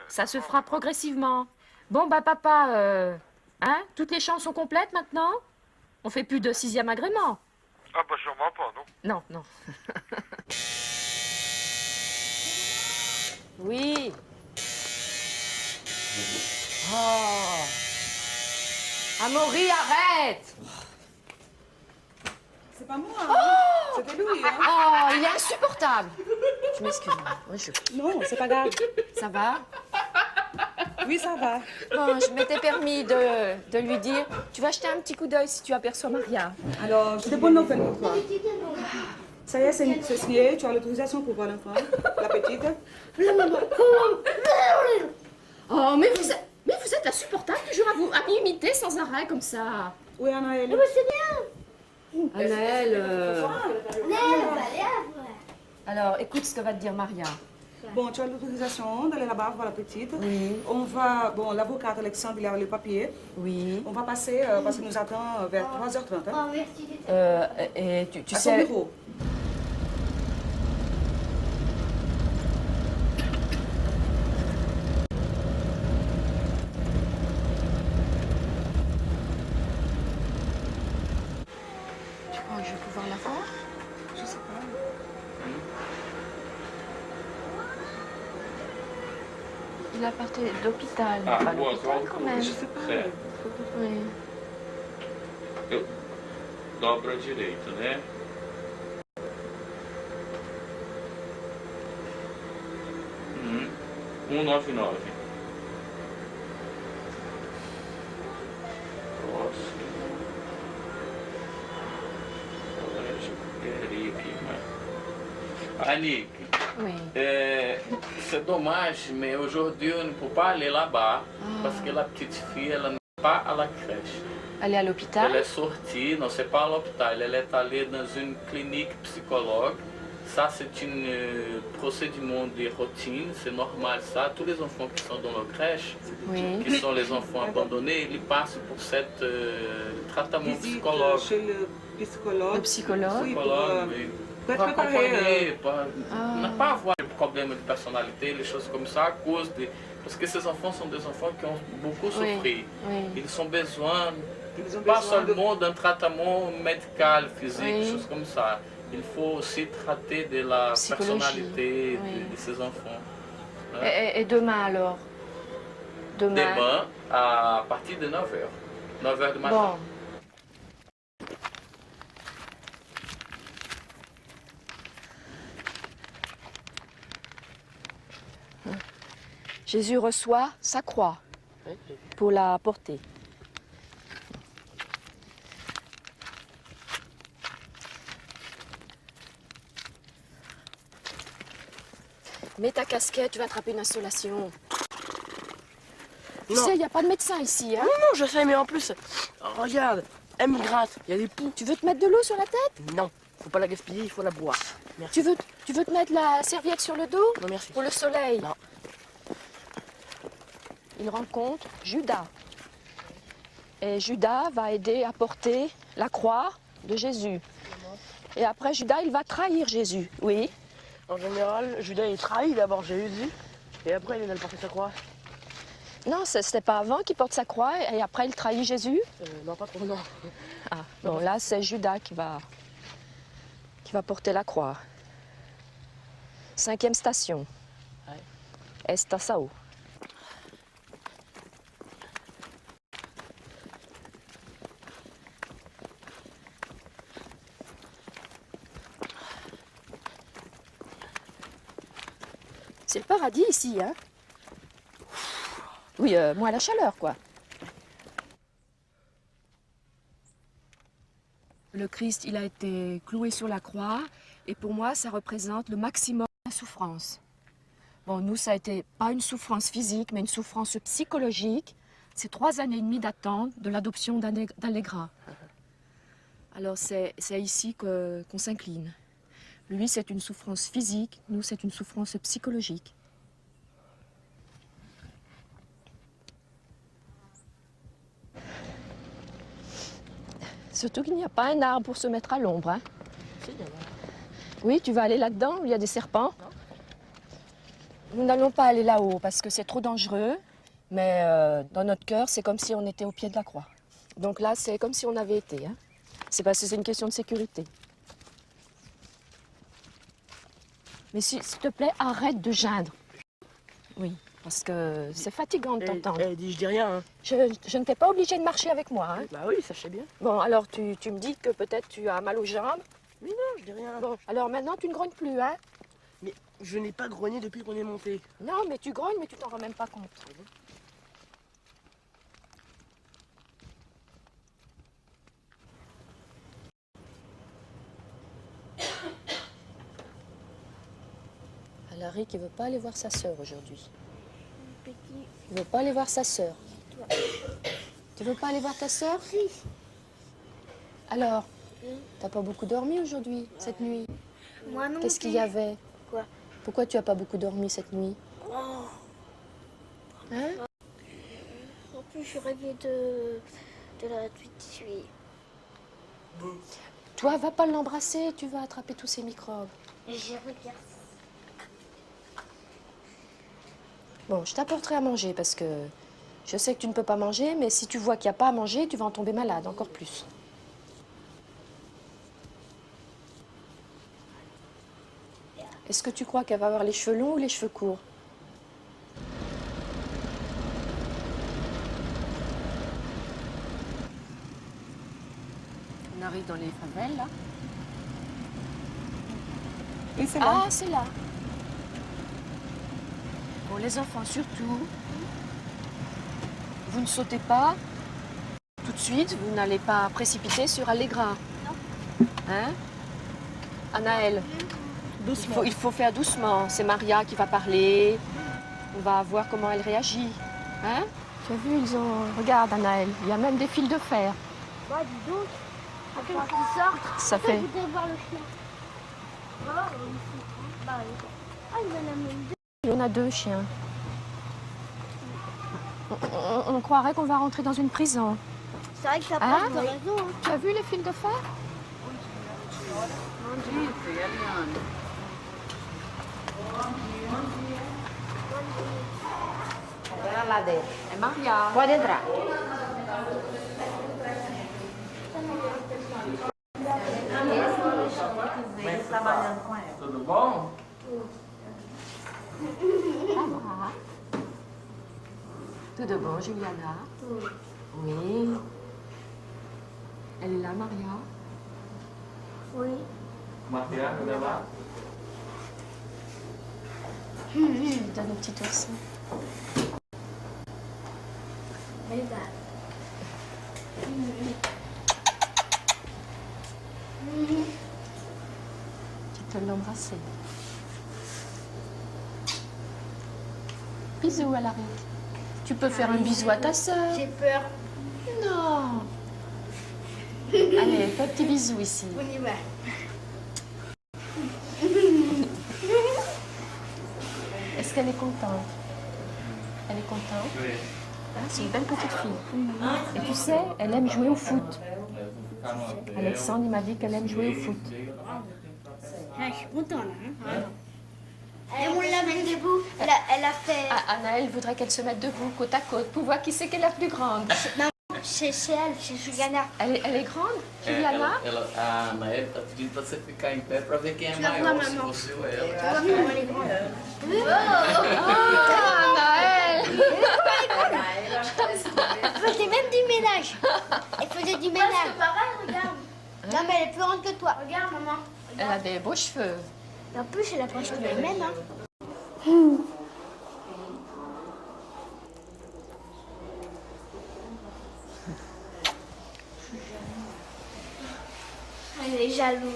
B: Ça se fera progressivement. Bon, bah papa, hein? Toutes les chances sont complètes maintenant? On fait plus de 6e agrément.
C: Ah bah sûrement pas, non.
B: Non, non. Oui. Oh. Amaury, arrête!
M: C'est pas moi,
B: Oh!
M: c'était lui. Hein?
B: Oh, il est insupportable. Je m'excuse.
M: Non, c'est pas grave.
B: Ça va?
M: Oui, ça va.
B: Bon, je m'étais permis de lui dire, tu vas jeter un petit coup d'œil si tu aperçois Maria.
M: Alors, j'ai des bonnes nouvelles pour toi. Ça y est, c'est signé. Tu as l'autorisation pour voir l'enfant, la petite.
B: Oh, mais vous êtes insupportable toujours à m'imiter sans arrêt comme ça.
M: Oui, Anaël.
G: C'est bien.
B: Anaël,
D: Alors, écoute ce que va te dire Maria.
M: Bon, tu as l'autorisation d'aller là-bas voir la petite.
D: Oui.
M: On va, bon, l'avocate Alexandre, il a le papier.
D: Oui.
M: On va passer, parce qu'il nous attend vers 3h30. Hein.
G: Oh, merci.
D: Et tu
M: À son
D: sais...
M: bureau.
B: tu crois que je vais pouvoir la voir?
M: Je sais pas.
B: Il a parti d'hôpital.
N: Ah,
B: Pas
N: bon,
B: l'hôpital quand même.
M: Je sais pas.
B: Oui.
N: Eu dobro à direita, né? Uhum. 199. Próximo. Colégio Guerique, né? Annick,
B: Oui.
N: c'est dommage, mais aujourd'hui on ne peut pas aller là-bas parce que la petite fille elle n'est pas à la crèche.
B: Elle est à l'hôpital?
N: Elle est sortie, non, c'est pas à l'hôpital, elle est allée dans une clinique psychologue. Ça, c'est un procédement de routine, c'est normal ça. Tous les enfants qui sont dans la crèche,
B: Oui.
N: qui sont les enfants abandonnés, ils passent pour ce traitement
M: Visite
N: psychologue.
M: chez le psychologue.
B: Le psychologue?
M: Oui, pour,
N: Oui.
M: pour être
N: Pour
M: préparé.
N: acompanher, ne pas avoir de problèmes de personnalité, les choses comme ça, à cause de... Parce que ces enfants sont des enfants qui ont beaucoup souffert.
B: Oui.
N: Ils ont besoin,
M: Ils ont
N: pas
M: besoin
N: seulement d'un traitement médical, physique,
B: Oui.
N: des choses comme ça. Il faut aussi traiter de la
B: Psychologie.
N: personnalité
B: Oui.
N: de ces enfants. Hein?
B: Et demain alors?
N: Demain, à partir de 9h. 9h du matin.
B: Bon. Jésus reçoit sa croix pour la porter. Mets ta casquette, tu vas attraper une installation. Tu sais, il n'y a pas de médecin ici, hein?
J: Non, je sais, mais en plus, regarde, elle me gratte, il y a des poux.
B: Tu veux te mettre de l'eau sur la tête?
J: Non, faut pas la gaspiller, il faut la boire. Merci.
B: Tu veux te mettre la serviette sur le dos?
J: Non, merci.
B: Pour le soleil?
J: Non.
B: Il rencontre Judas. Et Judas va aider à porter la croix de Jésus. Et après, Judas, il va trahir Jésus. Oui.
J: En général, Judas il trahit d'abord Jésus, et après il vient de porter sa croix.
B: Non, c'était pas avant qu'il porte sa croix et après il trahit Jésus?
J: Non, pas trop, non.
B: Ah, bon, là, c'est Judas qui va porter la croix. 5e station.
J: Ouais.
B: Estação. C'est le paradis ici, hein? Oui, moins la chaleur, quoi. Le Christ, il a été cloué sur la croix, et pour moi, ça représente le maximum de la souffrance. Bon, nous, ça a été pas une souffrance physique, mais une souffrance psychologique. C'est 3 années et demie d'attente de l'adoption d'Allegra. Alors, c'est ici qu'on s'incline. Lui, c'est une souffrance physique, nous, c'est une souffrance psychologique. Surtout qu'il n'y a pas un arbre pour se mettre à l'ombre. Hein? Oui, tu vas aller là-dedans où il y a des serpents? Nous n'allons pas aller là-haut parce que c'est trop dangereux, mais dans notre cœur, c'est comme si on était au pied de la croix. Donc là, c'est comme si on avait été. Hein? C'est parce que c'est une question de sécurité. Mais s'il te plaît, arrête de geindre. Oui, parce que c'est fatigant de t'entendre.
J: Je dis rien. Hein.
B: Je ne t'ai pas obligée de marcher avec moi. Hein.
J: Bah oui, ça je sais bien.
B: Bon, alors tu me dis que peut-être tu as mal aux jambes.
J: Mais non, je dis rien.
B: Bon, alors maintenant tu ne grognes plus, hein?
J: Mais je n'ai pas grogné depuis qu'on est monté.
B: Non, mais tu grognes, mais tu t'en rends même pas compte. Larry qui veut pas aller voir sa sœur aujourd'hui.
G: Petit.
B: Il veut pas aller voir sa sœur. Tu veux pas aller voir ta sœur?
G: Si.
B: Alors, t'as pas beaucoup dormi aujourd'hui, cette nuit?
G: Moi non.
B: Qu'est-ce qu'il y avait?
G: Quoi?
B: Pourquoi tu as pas beaucoup dormi cette nuit?
G: Oh.
B: Hein?
G: En plus, je rêvais de la petite fille.
B: Toi, va pas l'embrasser, tu vas attraper tous ces microbes.
G: Et je regarde.
B: Bon, je t'apporterai à manger parce que je sais que tu ne peux pas manger, mais si tu vois qu'il n'y a pas à manger, tu vas en tomber malade, encore plus. Est-ce que tu crois qu'elle va avoir les cheveux longs ou les cheveux courts? On arrive dans les favelles, là.
I: Oui, c'est là.
B: Ah, c'est là. Bon, les enfants, surtout, vous ne sautez pas tout de suite, vous n'allez pas précipiter sur Allegra.
G: Non.
B: Hein? Anaël,
I: Doucement.
B: il faut faire doucement. C'est Maria qui va parler. On va voir comment elle réagit. Hein? Tu as vu, ils ont... Regarde, Anaël, il y a même des fils de fer.
G: Bah, dis donc. Après qu'ils sortent.
B: Ça fait...
G: Je voudrais voir le chien. Bah, oui. Ah, il y en a même deux.
B: Il y en a deux chiens. On croirait qu'on va rentrer dans une prison.
G: C'est vrai que ça
B: Ah,
G: passe, t'as raison. Hein.
B: Tu as vu les fils de fer?
D: Lá dentro.
B: É Maria.
D: Pode entrar.
I: Trabalhando com ela.
N: Tudo bom?
B: Ah. Tudo bom, Juliana? Oui. Elle est là, Maria?
G: Oui.
N: Maria, olha lá.
B: Je lui donne un petit oursin.
G: Regarde.
B: Tu peux l'embrasser. Bisous à l'arrêt. Tu peux faire un bisou à ta sœur.
G: J'ai peur.
B: Non. Allez, fais un petit bisou ici.
G: On y va.
B: Est-ce qu'elle est contente? Elle est contente?
N: Oui.
B: Ah, c'est une belle petite fille. Et tu sais, elle aime jouer au foot. Alexandre, il m'a dit qu'elle aime jouer au foot.
G: Ah, je suis contente là. Hein. Et on l'amène debout. Elle a fait.
B: Ah, Anaël voudrait qu'elle se mette debout, côte à côte, pour voir qui c'est qu'elle est la plus grande.
G: Non, c'est elle, c'est Juliana.
B: Elle est grande, Juliana?
N: A Anaël tá pedindo pra você ficar em pé pra ver quem é
G: Tu vas voir
N: maior, se
G: maman.
N: você ou
G: Tu
N: ela.
G: vois comment elle est grande.
B: Oh, Anaël!
G: Elle faisait même du ménage. Elle faisait du ménage. C'est pareil, regarde. Non, mais elle est plus grande que toi. Regarde, maman.
B: Elle a des beaux cheveux.
G: Et en plus, elle a presque les mêmes. Hein. Elle est jaloux.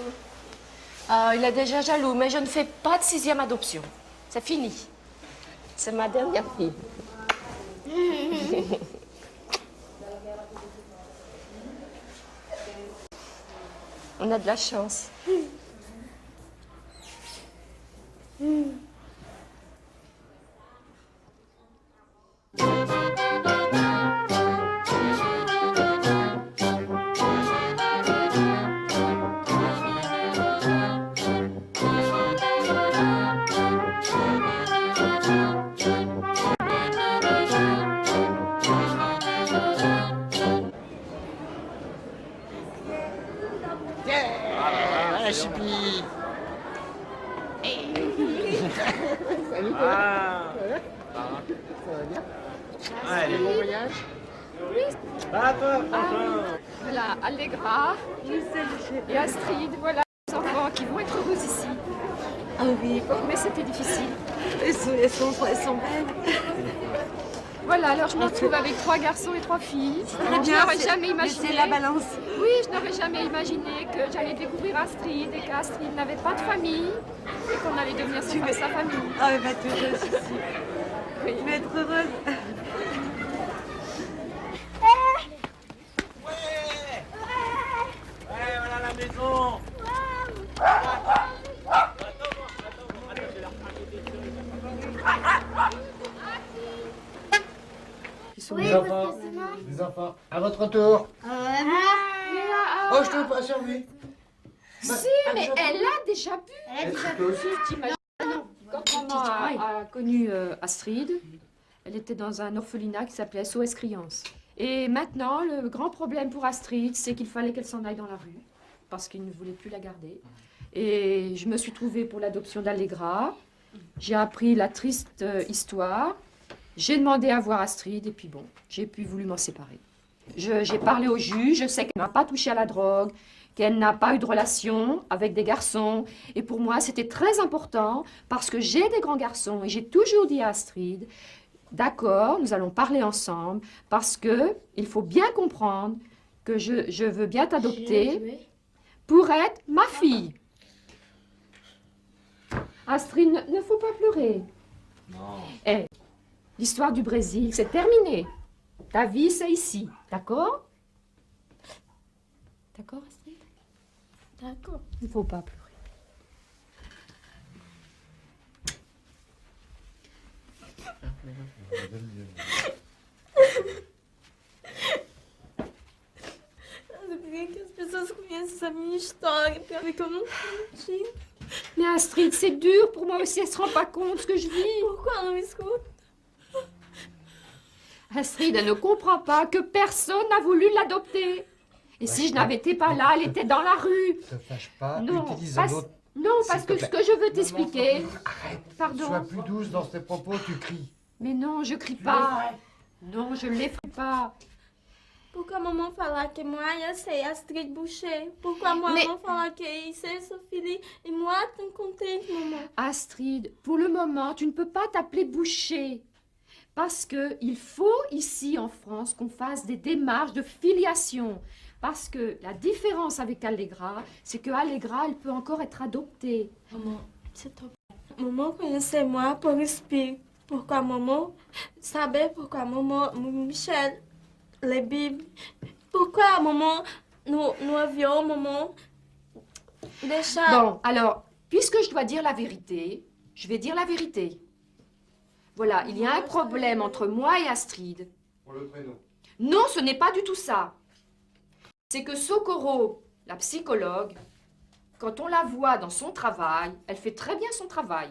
B: Ah, il est déjà jaloux, mais je ne fais pas de 6e adoption. C'est fini. C'est ma dernière fille. On a de la chance.
F: Chipi. Salut toi. Ça va bien?
J: Allez.
F: Bon voyage?
J: Ah, toi,
B: Voilà, Allegra et Astrid, voilà les enfants qui vont être heureux ici.
I: Ah oui.
B: Mais c'était difficile.
I: Elles sont belles.
B: Voilà, alors je me retrouve avec 3 garçons et 3 filles.
I: Très bien,
B: Je n'aurais jamais imaginé.
I: c'est la balance.
B: Oui, je n'aurais jamais imaginé que j'allais découvrir Astrid et qu'Astrid n'avait pas de famille et qu'on allait devenir sa famille.
I: Ah, elle va toujours ici.
B: Oui.
I: Tu vas être heureuse.
E: Ouais, voilà la maison.
F: Les enfants, à votre tour. Oh, je t'ai pas servi.
B: Si, mais elle a déjà bu.
F: Elle a déjà bu.
B: T'imagines? Quand maman a connu Astrid, elle était dans un orphelinat qui s'appelait SOS Criance. Et maintenant, le grand problème pour Astrid, c'est qu'il fallait qu'elle s'en aille dans la rue, parce qu'il ne voulait plus la garder. Et je me suis trouvée pour l'adoption d'Allegra. J'ai appris la triste histoire. J'ai demandé à voir Astrid, et puis bon, j'ai puis voulu m'en séparer. J'ai parlé au juge, je sais qu'elle n'a pas touché à la drogue, qu'elle n'a pas eu de relation avec des garçons. Et pour moi, c'était très important, parce que j'ai des grands garçons, et j'ai toujours dit à Astrid, d'accord, nous allons parler ensemble, parce que il faut bien comprendre que je veux bien t'adopter pour être ma fille. Astrid, ne faut pas pleurer.
E: Non.
B: Eh, l'histoire du Brésil, c'est terminé. Ta vie, c'est ici, d'accord? D'accord, Astrid? D'accord. Il ne faut pas pleurer.
I: Eu queria que as pessoas conhecessem a minha história, para ver que eu não senti.
B: Mais Astrid, c'est dur pour moi aussi, elle ne se rend pas compte de ce que je vis.
I: Pourquoi elle não me escuta?
B: Astrid, elle ne comprend pas que personne n'a voulu l'adopter. Et si je n'avais été pas là, elle était dans la rue.
F: Ne te fâche pas,
B: Non,
F: utilise un autre.
B: non, parce que ce que je veux t'expliquer... Pardon.
F: Sois plus douce dans tes propos, tu cries.
B: Mais non, je crie pas. Non, je ne l'effraie pas.
I: Pourquoi maman falar que moi, c'est Astrid Boucher? Pourquoi maman falar que c'est Sophie et moi, t'es contente, maman?
B: Astrid, pour le moment, tu ne peux pas t'appeler Boucher. Parce qu'il faut, ici en France, qu'on fasse des démarches de filiation. Parce que la différence avec Allegra, c'est que Allegra, elle peut encore être adoptée.
I: Maman, c'est toi. Maman connaissait moi pour expliquer pourquoi maman savait pourquoi maman, Michel, les Bibles. Pourquoi maman, nous avions maman déjà...
B: Bon, alors, puisque je dois dire la vérité, je vais dire la vérité. Voilà, il y a un problème entre moi et Astrid.
F: Pour le prénom.
B: Non, ce n'est pas du tout ça. C'est que Socorro, la psychologue, quand on la voit dans son travail, elle fait très bien son travail.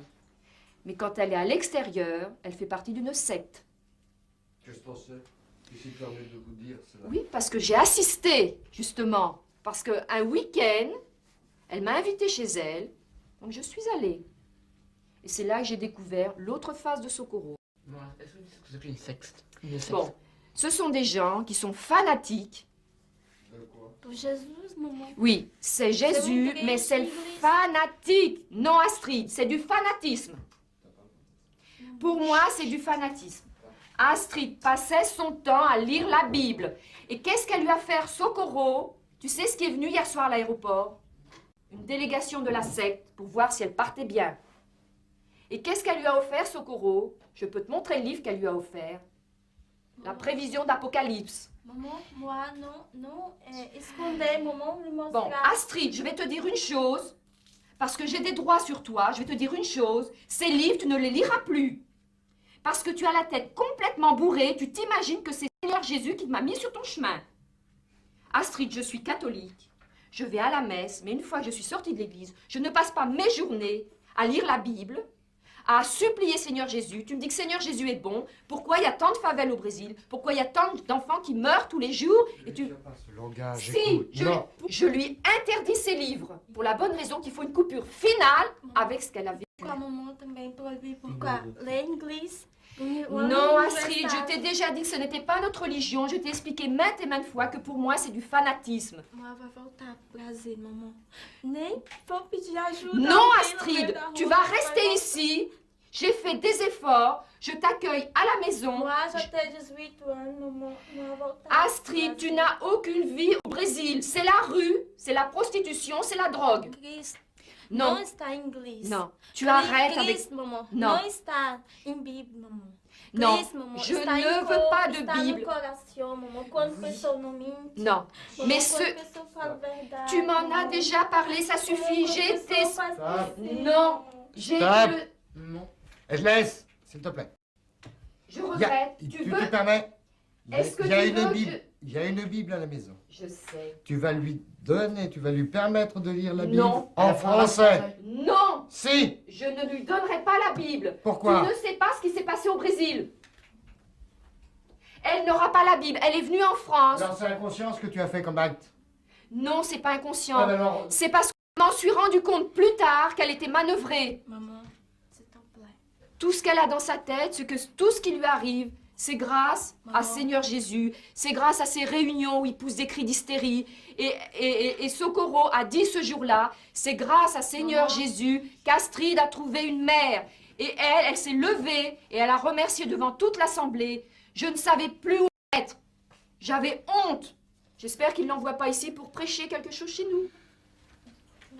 B: Mais quand elle est à l'extérieur, elle fait partie d'une secte.
F: Qu'est-ce que t'en sais? Qu'est-ce qui te permet de vous dire cela?
B: Oui, parce que j'ai assisté, justement. Parce qu'un week-end, elle m'a invitée chez elle, donc je suis allée. Et c'est là que j'ai découvert l'autre face de Socorro.
E: Est-ce que c'est une secte?
B: Bon, ce sont des gens qui sont fanatiques.
I: Pour Jésus, maman.
B: Oui, c'est Jésus, mais c'est le fanatique. Non, Astrid, c'est du fanatisme. Pour moi, c'est du fanatisme. Astrid passait son temps à lire la Bible. Et qu'est-ce qu'elle lui a fait, Socorro? Tu sais ce qui est venu hier soir à l'aéroport? Une délégation de la secte pour voir si elle partait bien. Et qu'est-ce qu'elle lui a offert, Socorro? Je peux te montrer le livre qu'elle lui a offert. La prévision d'Apocalypse.
I: Maman, moi, non, escondez, maman, le mostrar.
B: Bon, Astrid, je vais te dire une chose, parce que j'ai des droits sur toi, je vais te dire une chose, ces livres, tu ne les liras plus. Parce que tu as la tête complètement bourrée, tu t'imagines que c'est Seigneur Jésus qui m'a mis sur ton chemin. Astrid, je suis catholique, je vais à la messe, mais une fois que je suis sortie de l'église, je ne passe pas mes journées à lire la Bible, à supplier Seigneur Jésus. Tu me dis que Seigneur Jésus est bon. Pourquoi il y a tant de favelles au Brésil? Pourquoi il y a tant d'enfants qui meurent tous les jours? Et tu...
F: Pas ce langage,
B: Si,
F: écoute. Non.
B: je lui interdis ses livres. Pour la bonne raison qu'il faut une coupure finale avec ce qu'elle a vécu.
I: Pourquoi maman também proibit? Pourquoi? Les anglais?
B: Non, Astrid, je t'ai déjà dit que ce n'était pas notre religion. Je t'ai expliqué maintes et maintes fois que pour moi, c'est du fanatisme.
I: Moi, va voltar pro Brasil, maman. Nem vou pedir ajuda.
B: Non, Astrid, tu vas rester ici. J'ai fait des efforts, je t'accueille à la maison.
I: Moi, j'étais 18 ans, maman.
B: Astrid, tu n'as aucune vie au Brésil. C'est la rue, c'est la prostitution, c'est la drogue. Non.
I: Não está em inglês.
B: Non, tu arrêtes avec...
I: maman.
B: Non.
I: Não está em Bíblia, maman.
B: Non,
I: Chris, maman,
B: je
I: está
B: ne
I: em
B: veux pas de
I: está
B: Bible.
I: No coração, maman. Quando pessoa não mente.
B: Non,
I: Maman,
B: mais
I: quando pessoa fala a verdade,
B: tu m'en as
I: maman.
B: déjà parlé, ça suffit. J'ai été...
I: Stop.
B: Non, j'ai...
F: Stop. Et je laisse, s'il te plaît.
B: Je regrette.
F: Tu
B: Tu
F: te
B: veux...
F: permets?
B: Est-ce que
F: Il y a
B: tu
F: une
B: veux que
F: Bible. Il y a une Bible à la maison.
B: Je sais.
F: Tu vas lui donner, tu vas lui permettre de lire la Bible
B: Non.
F: en français.
B: Non.
F: Si.
B: Je ne lui donnerai pas la Bible.
F: Pourquoi?
B: Tu ne sais pas ce qui s'est passé au Brésil. Elle n'aura pas la Bible. Elle est venue en France.
F: Alors c'est inconscient ce que tu as fait comme acte.
B: Non, c'est pas inconscient.
F: Ah, ben alors-
B: C'est parce que je m'en suis rendu compte plus tard qu'elle était manœuvrée.
I: Maman, s'il te plaît.
B: Tout ce qu'elle a dans sa tête, tout ce qui lui arrive, c'est grâce à
I: Maman.
B: Seigneur Jésus. C'est grâce à ces réunions où il pousse des cris d'hystérie. Et Socorro a dit ce jour-là, c'est grâce à Seigneur
I: Maman.
B: Jésus qu'Astrid a trouvé une mère. Et elle s'est levée et elle a remercié devant toute l'assemblée. Je ne savais plus où être. J'avais honte. J'espère qu'il ne l'envoie pas ici pour prêcher quelque chose chez nous.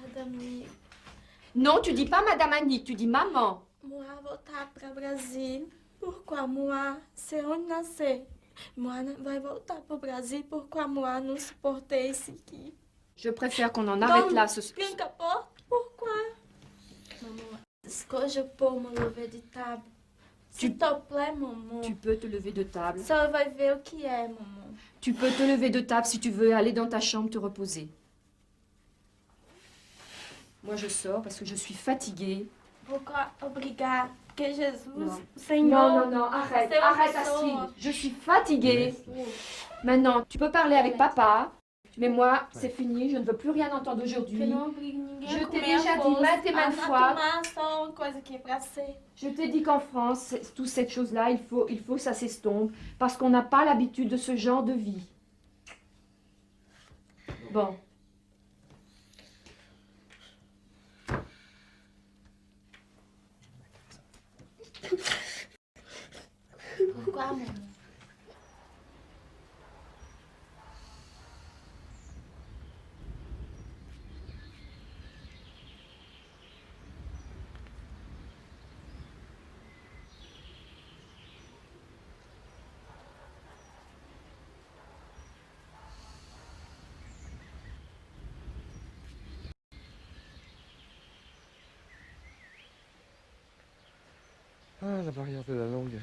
I: Madame Nick,
B: Non, tu dis pas Madame Annick, tu dis maman.
I: moi, voltar para o Brasil. Pourquoi moi, c'est onde nascer? Moi, vai voltar para o Brasil. Pourquoi moi, não suportei isso aqui?
B: Je préfère qu'on en arrête
I: Donc,
B: là.
I: Tranca a porta. Pourquoi? Maman, est-ce que je peux me lever de table? S'il te plaît, maman.
B: Tu peux te lever de table.
I: Ça vai ver o que é, maman.
B: Tu peux te lever de table si tu veux aller dans ta chambre te reposer. Moi, je sors parce que je suis fatiguée.
I: Pourquoi obrigar? Que Jesus,
B: Non.
I: Senhor.
B: Non, arrête,
I: c'est une
B: arrête
I: personne.
B: Astrid. Je suis fatiguée. Maintenant, tu peux parler avec papa, mais moi, c'est fini, je ne veux plus rien entendre aujourd'hui.
I: Que não obrigue ninguém
B: Je
I: a
B: t'ai
I: comer
B: déjà dit
I: arroz.
B: maintes et maintes fois.
I: Tomar só uma coisa que é pra ser.
B: Je t'ai dit qu'en France, toute cette chose-là, il faut que ça s'estompe, parce qu'on n'a pas l'habitude de ce genre de vie. Bon.
I: Pourquoi, maman?
F: Ah, la barrière de la langue.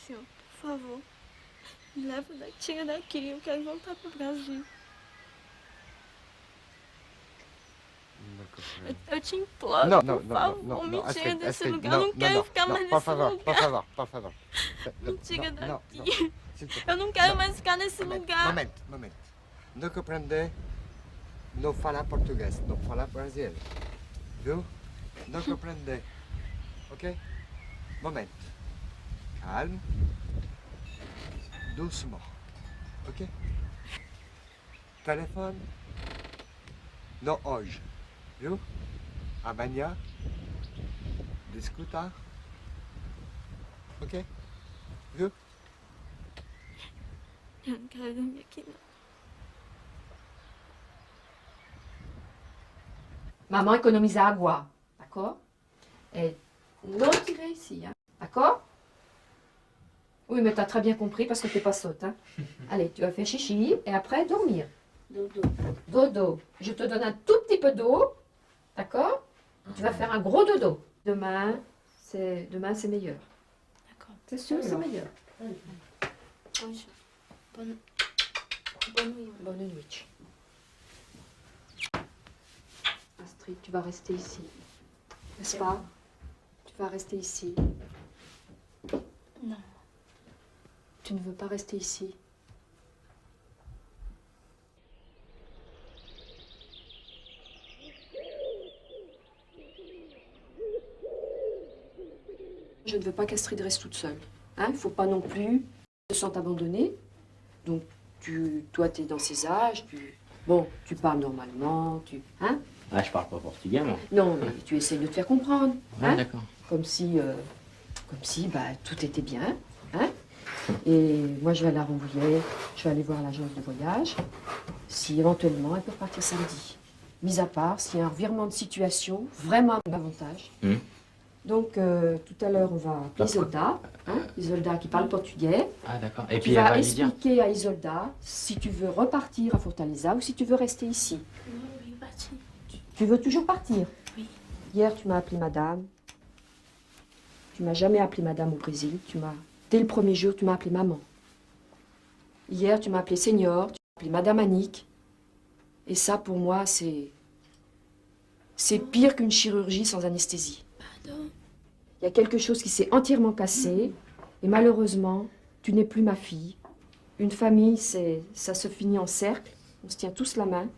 I: Senhor, por favor, me leva daqui, tira daqui, eu quero voltar pro Brasil. Eu te imploro,
F: Non,
I: por
F: non, non,
I: favor,
F: non,
I: me
F: non,
I: tira
F: Astrid,
I: desse
F: Astrid,
I: lugar,
F: non,
I: eu não
F: non,
I: quero
F: non,
I: ficar
F: non,
I: mais
F: por
I: nesse
F: favor,
I: lugar.
F: por favor, por favor.
I: Me tira
F: Non, non,
I: daqui.
F: non, s'il te plaît.
I: Eu não quero mais ficar nesse lugar.
F: Moment. No comprende? No fala português, no fala Brasil. Viu? No comprende. Ok? Moment. Calme. Doucement. Ok? Téléphone? No hoje. Viu? Amanhã? Discuta? Ok? Viu?
I: Eu não quero dormir aqui, não.
B: Maman économise agua, d'accord? Et non tirer ici, hein? D'accord? Oui, mais t'as très bien compris parce que t'es pas sotte, hein? Allez, tu vas faire chichi et après dormir.
I: Dodo.
B: Dodo. Je te donne un tout petit peu d'eau, d'accord? Tu vas faire un gros dodo. Demain, c'est meilleur.
I: D'accord.
B: C'est sûr, c'est meilleur.
I: Hoje. Bonne nuit.
B: Bonne nuit. Astrid, tu vas rester ici. N'est-ce pas? Tu vas rester ici.
I: Non.
B: Tu ne veux pas rester ici. Je ne veux pas qu'Astrid reste toute seule. Hein? Il ne faut pas non plus se sentir abandonnée. Donc, toi, tu es dans ses âges, Bon, tu parles normalement, Hein?
E: Ah, je parle pas portugais, moi.
B: Non, mais tu essayes de te faire comprendre.
E: Ouais,
B: Hein?
E: d'accord.
B: Comme si tout était bien. Hein? Et moi, je vais à la Rambouillet, je vais aller voir l'agence de voyage, si éventuellement elle peut partir samedi. Mis à part s'il y a un revirement de situation, vraiment à mon avantage. Donc, tout à l'heure, on va appeler Isolda, Isolda qui parle portugais.
E: Ah, d'accord. Et
B: Tu
E: puis, elle
B: vas
E: va lui dire...
B: expliquer à Isolda si tu veux repartir à Fortaleza ou si tu veux rester ici. Tu veux toujours partir?
I: Oui.
B: Hier, tu m'as appelé madame. Tu m'as jamais appelé madame au Brésil. Dès le premier jour, tu m'as appelé maman. Hier, tu m'as appelé senior, tu m'as appelé madame Annick. Et ça, pour moi, c'est pire qu'une chirurgie sans anesthésie.
I: Pardon.
B: Il y a quelque chose qui s'est entièrement cassé. Et malheureusement, tu n'es plus ma fille. Une famille, ça se finit en cercle. On se tient tous la main.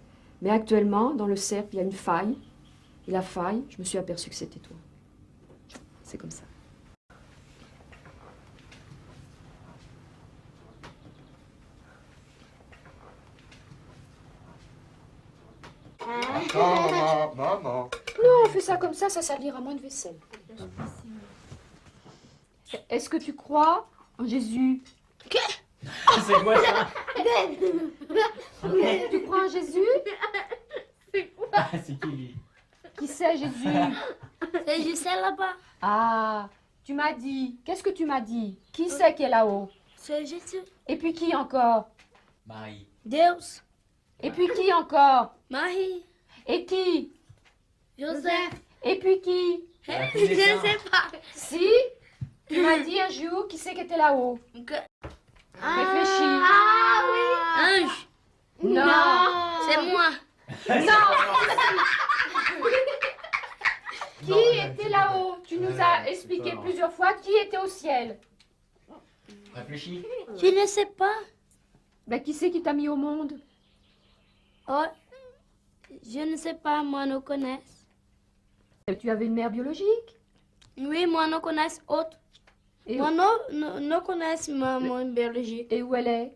B: Mais actuellement, dans le cercle, il y a une faille. Et la faille, je me suis aperçue que c'était toi. C'est comme ça.
F: Attends, maman.
B: Non, on fait ça comme ça salira moins de vaisselle. Est-ce que tu crois en Jésus?
E: C'est quoi ça?
B: Tu crois en Jésus?
E: C'est qui lui?
B: Qui c'est Jésus?
G: C'est juste là-bas.
B: Ah, tu m'as dit. Qu'est-ce que tu m'as dit? Qui c'est qui est là-haut?
G: C'est Jésus.
B: Et puis qui encore?
E: Marie.
G: Deus.
B: Et puis qui encore?
G: Marie.
B: Et qui?
G: Joseph.
B: Et puis qui?
G: Je ne sais pas.
B: Si? Tu m'as dit un jour qui c'est qui était là-haut. Réfléchis.
G: Ah oui. Ange.
B: Non.
G: C'est moi.
B: Qui était là-haut? Tu nous as expliqué plusieurs fois qui était au ciel.
E: Réfléchis.
G: Je ne sais pas.
B: Ben, qui c'est qui t'a mis au monde?
G: Oh, je ne sais pas, moi ne connais.
B: Tu avais une mère biologique?
G: Oui, moi ne connais autre.
B: Et
G: Moi ne connais maman biologique.
B: Et où elle est?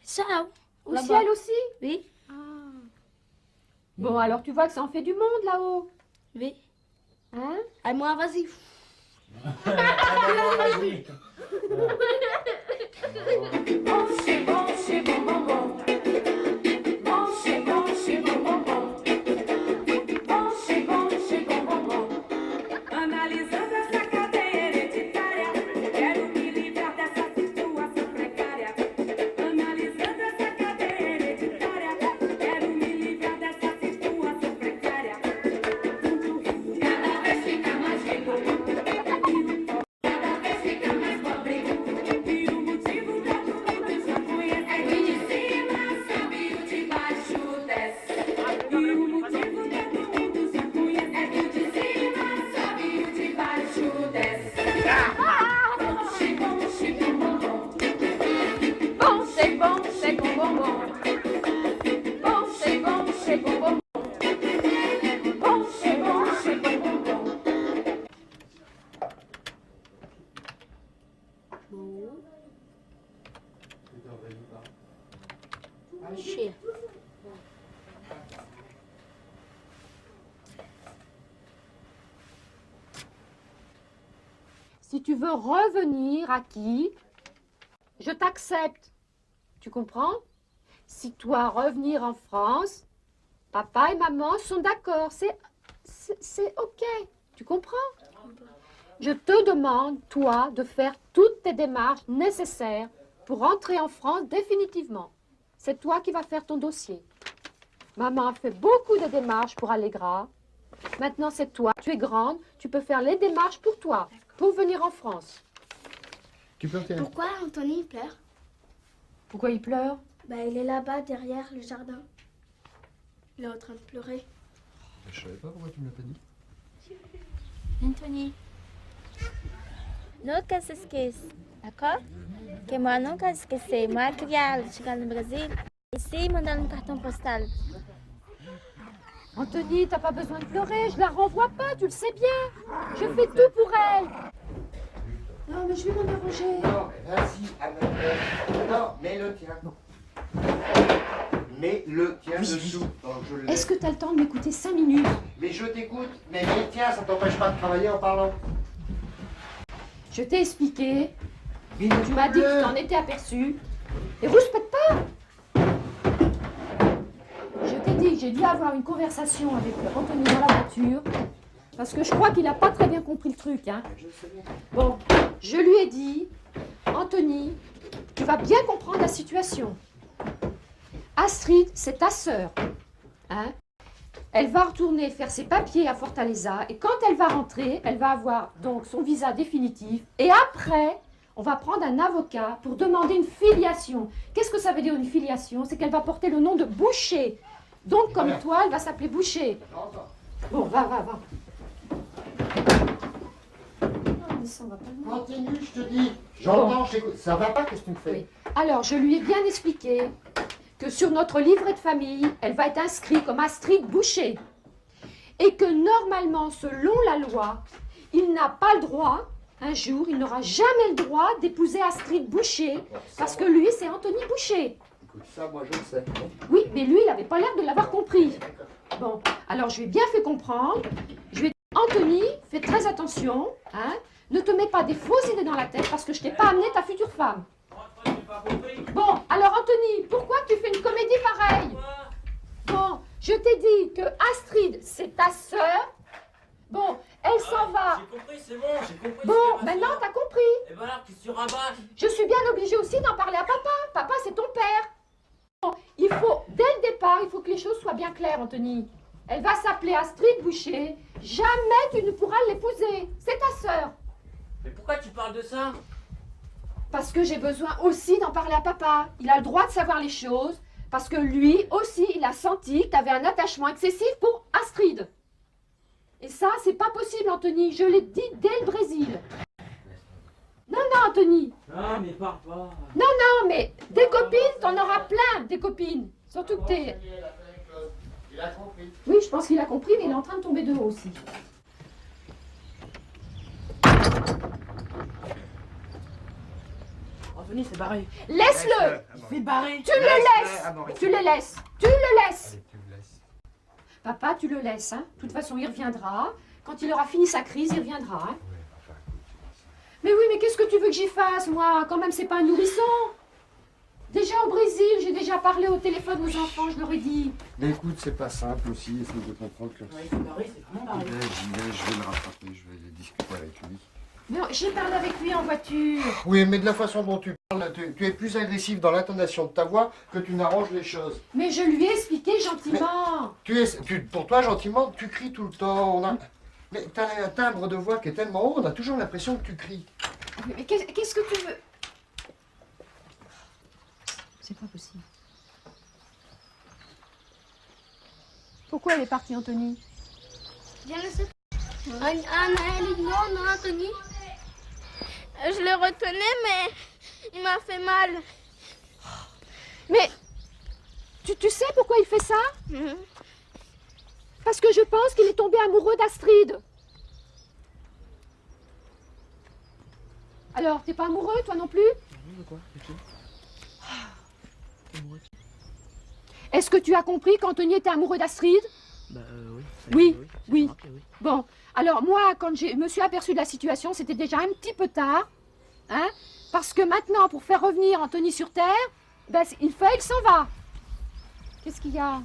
G: Ça,
B: Au
G: là-bas.
B: ciel aussi?
G: Oui.
B: Bon, alors tu vois que ça en fait du monde là-haut.
G: Oui.
B: Hein?
G: Et moi, vas-y.
E: Vas-y.
B: Bon, c'est bon, c'est bon, bon, bon. Bon, c'est bon, c'est bon, bon, bon. Bon, c'est bon, c'est bon, bon, bon.
O: Analisando essa cadeia hereditária, quero me livrar dessa situação precária. Analisando essa cadeia hereditária, quero me livrar dessa situação precária. Cada vez fica mais rico, cada vez fica mais pobre. E o motivo da tudo já conhece. É que de cima sobe o de baixo desce. E o motivo da tudo já conhece. É que de cima sobe o de baixo desce. Bom, c'est bon, c'est bon, bon, bon.
B: Bon, c'est bon, c'est bon, bon, bon. Bon, c'est bon, c'est bon, bon, bon. Bon, c'est bon, c'est bon, bon, bon.
G: Cheia.
B: Si tu veux revenir à qui, je t'accepte. Tu comprends? Si toi revenir en France, papa et maman sont d'accord. C'est ok. Tu comprends? Je te demande, toi, de faire toutes tes démarches nécessaires pour rentrer en France définitivement. C'est toi qui vas faire ton dossier. Maman a fait beaucoup de démarches pour Allegra. Maintenant, c'est toi. Tu es grande, tu peux faire les démarches pour toi, pour venir en France.
F: Tu peux retirer.
G: Pourquoi Anthony pleure?
B: Pourquoi il pleure?
G: Bah, il est là-bas derrière le jardin. Il est en train de pleurer.
F: Je savais pas pourquoi tu me l'as pas dit.
P: Anthony, nunca se esqueça, d'accord? Que moi nunca esquecer. Moi criar, chegar no Brasil, ici, mandar um cartão postal.
B: Anthony, t'as pas besoin de pleurer, je la renvoie pas, tu le sais bien. Je fais tout pour elle. Non, mais je vais m'en arranger.
K: Non, vas-y, amène-le. Non, mets-le, tiens.
F: Mais le tien dessous.
B: Est-ce que tu as le temps de m'écouter 5 minutes?
F: Mais je t'écoute. Mais tiens, ça t'empêche pas de travailler en parlant.
B: Je t'ai expliqué. Tu m'as dit que tu t'en étais aperçu. Et rouspète pas. Je t'ai dit que j'ai dû avoir une conversation avec Anthony dans la voiture. Parce que je crois qu'il n'a pas très bien compris le truc. Hein. Bon, je lui ai dit, Anthony, tu vas bien comprendre la situation. Astrid, c'est ta sœur. Hein? Elle va retourner faire ses papiers à Fortaleza et quand elle va rentrer, elle va avoir donc son visa définitif. Et après, on va prendre un avocat pour demander une filiation. Qu'est-ce que ça veut dire une filiation? C'est qu'elle va porter le nom de Boucher. Donc comme toi, elle va s'appeler Boucher. Bon, va. Ça va pas.
F: Continue, je te dis. J'entends, j'écoute. Ça va pas, qu'est-ce que tu me fais?
B: Oui. Alors, je lui ai bien expliqué que sur notre livret de famille, elle va être inscrite comme Astrid Boucher. Et que normalement, selon la loi, il n'a pas le droit, un jour, il n'aura jamais le droit d'épouser Astrid Boucher, parce que lui, c'est Anthony Boucher.
F: Écoute, ça, moi, je le sais.
B: Oui, mais lui, il n'avait pas l'air de l'avoir compris. Bon, alors je lui ai bien fait comprendre. Je lui ai dit, Anthony, fais très attention, hein. Ne te mets pas des fausses idées dans la tête parce que je t'ai pas amené ta future femme. Bon, alors Anthony, pourquoi tu fais une comédie pareille? Bon, je t'ai dit que Astrid, c'est ta sœur. Bon, elle s'en va.
E: J'ai compris, c'est bon, j'ai compris.
B: Bon, maintenant t'as compris.
E: Et ben alors, qu'est-ce que tu rabâches?
B: Je suis bien obligée aussi d'en parler à papa. Papa, c'est ton père. Bon, il faut, dès le départ, il faut que les choses soient bien claires, Anthony. Elle va s'appeler Astrid Boucher. Jamais tu ne pourras l'épouser. C'est ta sœur.
E: Mais pourquoi tu parles de ça?
B: Parce que j'ai besoin aussi d'en parler à papa. Il a le droit de savoir les choses. Parce que lui aussi, il a senti que tu avais un attachement excessif pour Astrid. Et ça, c'est pas possible, Anthony. Je l'ai dit dès le Brésil. Non, Anthony.
E: Non, mais parle pas.
B: Non, mais des copines, t'en auras plein, des copines. Surtout que t'es...
F: Il a compris.
B: Oui, je pense qu'il a compris, mais il est en train de tomber de haut aussi.
J: Anthony, c'est barré.
B: Laisse-le.
J: C'est barré.
B: Tu le laisses. Tu le laisses. Tu le laisses. Papa, tu le laisses. Hein. De toute façon, il reviendra. Quand il aura fini sa crise, il reviendra. Hein. Mais oui, mais qu'est-ce que tu veux que j'y fasse, moi? Quand même, c'est pas un nourrisson. Déjà au Brésil, j'ai déjà parlé au téléphone aux enfants, je leur ai dit.
F: Mais écoute, c'est pas simple aussi, essaye de comprendre que...
J: Ouais, c'est barré, c'est vraiment barré.
F: Je vais le rattraper, je vais discuter avec lui.
B: Mais j'ai parlé avec lui en voiture.
F: Oui, mais de la façon dont tu parles, tu es plus agressif dans l'intonation de ta voix que tu n'arranges les choses.
B: Mais je lui ai expliqué gentiment.
F: Pour toi, gentiment, tu cries tout le temps. Mais t'as un timbre de voix qui est tellement haut, on a toujours l'impression que tu cries.
B: Mais qu'est-ce que tu veux? C'est pas possible. Pourquoi elle est partie, Anthony?
G: Je ne sais pas. Non, Anthony.
P: Je le retenais, mais il m'a fait mal.
B: Mais tu sais pourquoi il fait ça? Parce que je pense qu'il est tombé amoureux d'Astrid. Alors, t'es pas amoureux, toi non plus? Est-ce que tu as compris qu'Anthony était amoureux d'Astrid? Oui. Bon, alors moi, quand je me suis aperçue de la situation, c'était déjà un petit peu tard. Hein? Parce que maintenant, pour faire revenir Anthony sur Terre, ben, il s'en va. Qu'est-ce qu'il y a?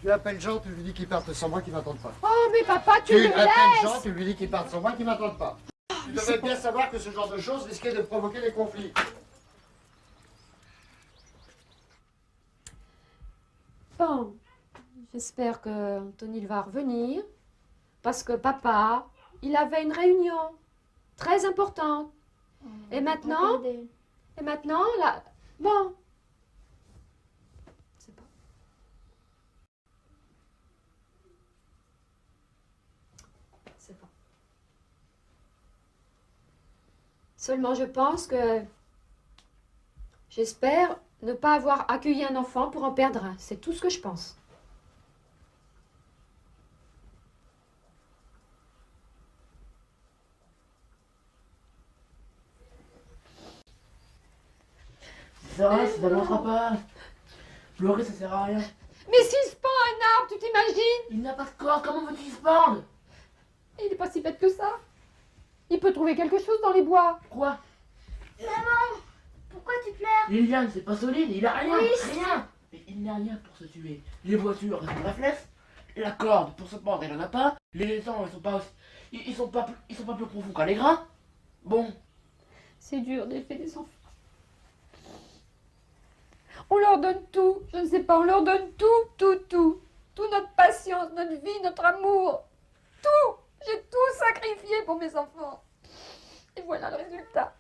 F: Tu appelles Jean, tu lui dis qu'il parte sans moi, qu'il m'attende pas.
B: Oh, mais papa, tu le
F: appelles
B: laisses.
F: Jean, tu lui dis qu'il parte sans moi, qu'il m'attende pas. Tu devrais bien savoir que ce genre de choses risquait de provoquer des conflits.
B: Bon, j'espère que Anthony va revenir. Parce que papa, il avait une réunion très importante. Et maintenant, là, bon. C'est pas. C'est pas. Seulement, je pense que j'espère ne pas avoir accueilli un enfant pour en perdre un. C'est tout ce que je pense.
J: Ça ne marchera pas. Pleurer, ça sert à rien.
B: Mais s'il se pend à un arbre, tu t'imagines?
J: Il n'a pas de corps, comment veux-tu qu'il se pende?
B: Il n'est pas si bête que ça. Il peut trouver quelque chose dans les bois.
J: Quoi?
G: Maman, pourquoi tu pleures?
J: Liliane, c'est pas solide, il a rien,
G: Oui,
J: rien. Mais il n'a rien pour se tuer. Les voitures, elles ont un réflexe. La corde, pour se pendre, elle en a pas. Les étangs, ils sont pas plus profonds qu'un grains. Bon.
B: C'est dur d'élever des enfants. On leur donne tout, je ne sais pas, on leur donne tout. Toute notre patience, notre vie, notre amour. Tout. J'ai tout sacrifié pour mes enfants. Et voilà le résultat.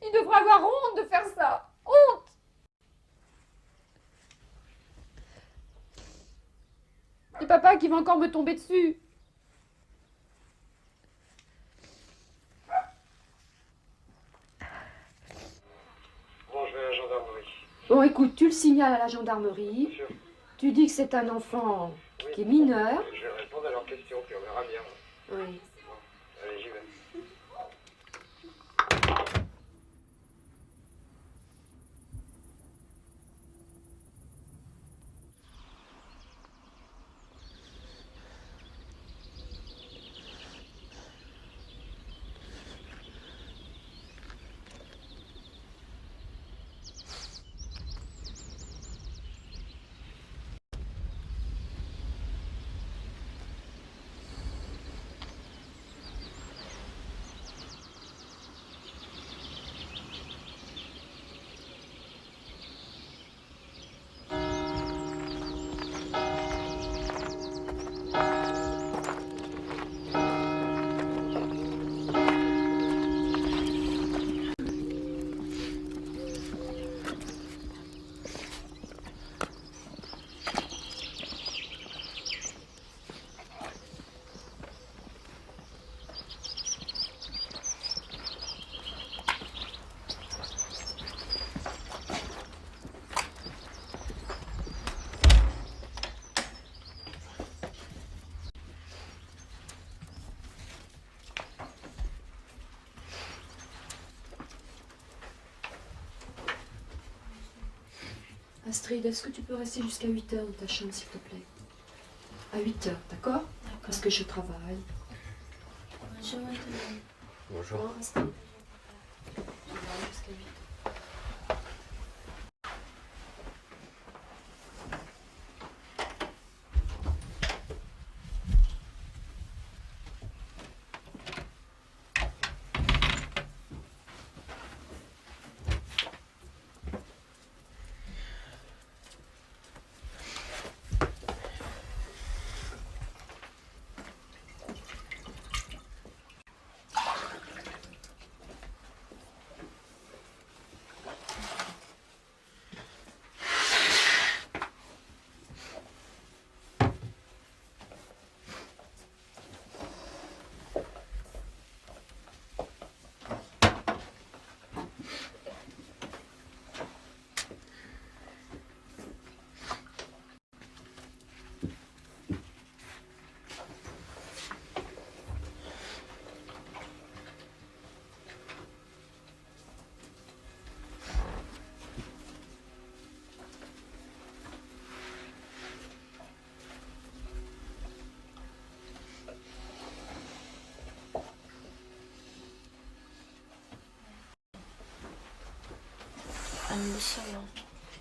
B: Ils devraient avoir honte de faire ça. Honte. Et papa qui va encore me tomber dessus.
C: Bon, je vais à la gendarmerie.
B: Bon, écoute, tu le signales à la gendarmerie.
C: Bien sûr.
B: Tu dis que c'est un enfant qui est mineur.
C: Je vais répondre à leurs questions, puis on verra bien.
B: Oui.
C: Bon, allez, j'y vais.
B: Astrid, est-ce que tu peux rester jusqu'à 8h dans ta chambre, s'il te plaît? À 8h, d'accord? Parce que je travaille.
P: Bonjour,
K: Bonjour.
B: Non, Astrid. Je vais aller jusqu'à 8h.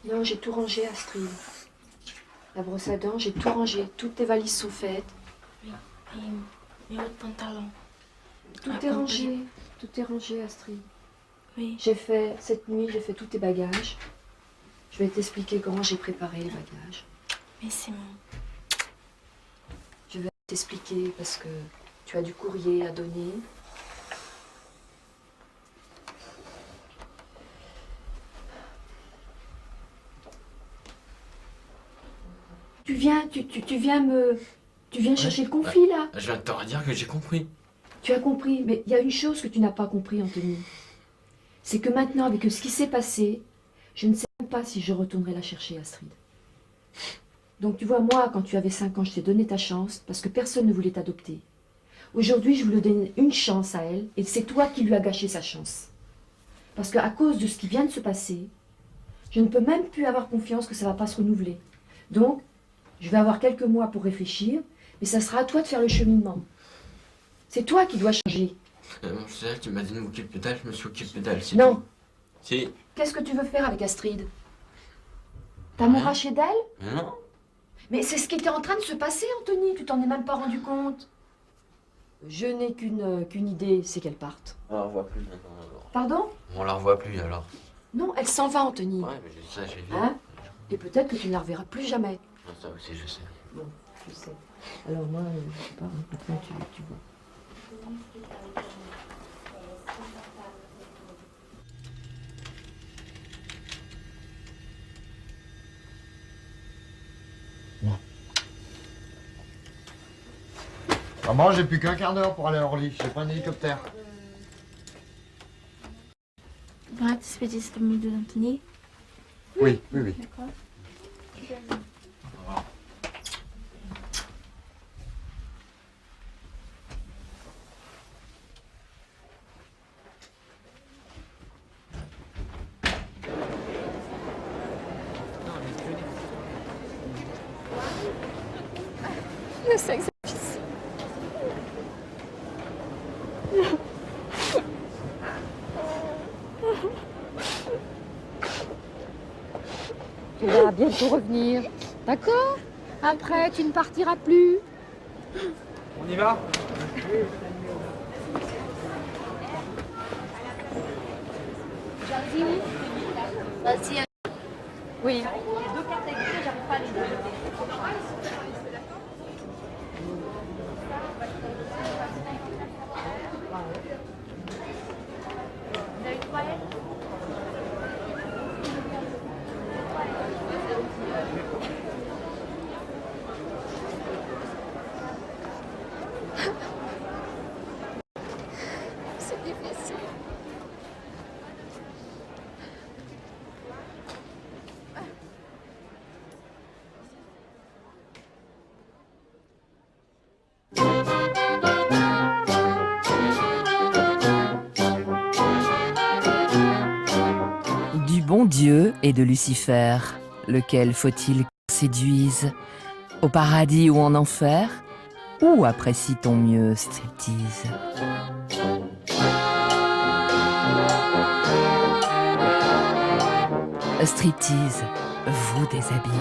B: Non, j'ai tout rangé, Astrid. La brosse à dents, j'ai tout rangé. Toutes tes valises sont faites.
P: Mes autres pantalons.
B: Tout est rangé. Tout est rangé, Astrid.
P: Oui.
B: J'ai fait, cette nuit, j'ai fait tous tes bagages. Je vais t'expliquer comment j'ai préparé les bagages.
P: Mais c'est mon...
B: Je vais t'expliquer parce que tu as du courrier à donner. Tu viens chercher le conflit, là.
Q: Je viens de te dire que j'ai compris.
B: Tu as compris, mais il y a une chose que tu n'as pas compris, Anthony. C'est que maintenant, avec ce qui s'est passé, je ne sais même pas si je retournerai la chercher, Astrid. Donc tu vois, moi, quand tu avais 5 ans, je t'ai donné ta chance parce que personne ne voulait t'adopter. Aujourd'hui, je voulais donner une chance à elle et c'est toi qui lui as gâché sa chance. Parce qu'à cause de ce qui vient de se passer, Je ne peux même plus avoir confiance que ça va pas se renouveler. Donc, je vais avoir quelques mois pour réfléchir, mais ça sera à toi de faire le cheminement. C'est toi qui dois changer.
Q: Je sais, tu m'as dit de m'occuper d'elle, je me suis occupé d'elle.
B: Non.
Q: Tout. Si.
B: Qu'est-ce que tu veux faire avec Astrid? T'amouras d'elle?
Q: Non.
B: Mais c'est ce qui était en train de se passer, Anthony. Tu t'en es même pas rendu compte. Je n'ai qu'une idée, c'est qu'elle parte.
Q: On la revoit plus maintenant alors.
B: Pardon?
Q: On la revoit plus alors.
B: Non, elle s'en va, Anthony.
Q: Ouais, mais ça, j'ai vu.
B: Hein? Et peut-être que tu ne la reverras plus jamais.
Q: Non, ça aussi, je sais.
B: Bon, je sais. Alors moi, je sais pas, maintenant tu vois.
F: Maman, j'ai plus qu'un quart d'heure pour aller à Orly. J'ai pas un hélicoptère.
P: Vai te despedir de Anthony?
F: Oui, oui, oui.
P: D'accord.
B: Le sexe office. Tu vas bientôt revenir, d'accord? Après, tu ne partiras plus.
R: On y va?
P: Vas-y.
B: Oui.
P: Deux cartes écrites, j'arrive pas à les lire. Vous avez une toilette?
B: C'est difficile.
A: Du bon Dieu et de Lucifer, lequel faut-il qu'on séduise? Au paradis ou en enfer? Ou apprécie-t-on mieux striptease? Striptease vous déshabille.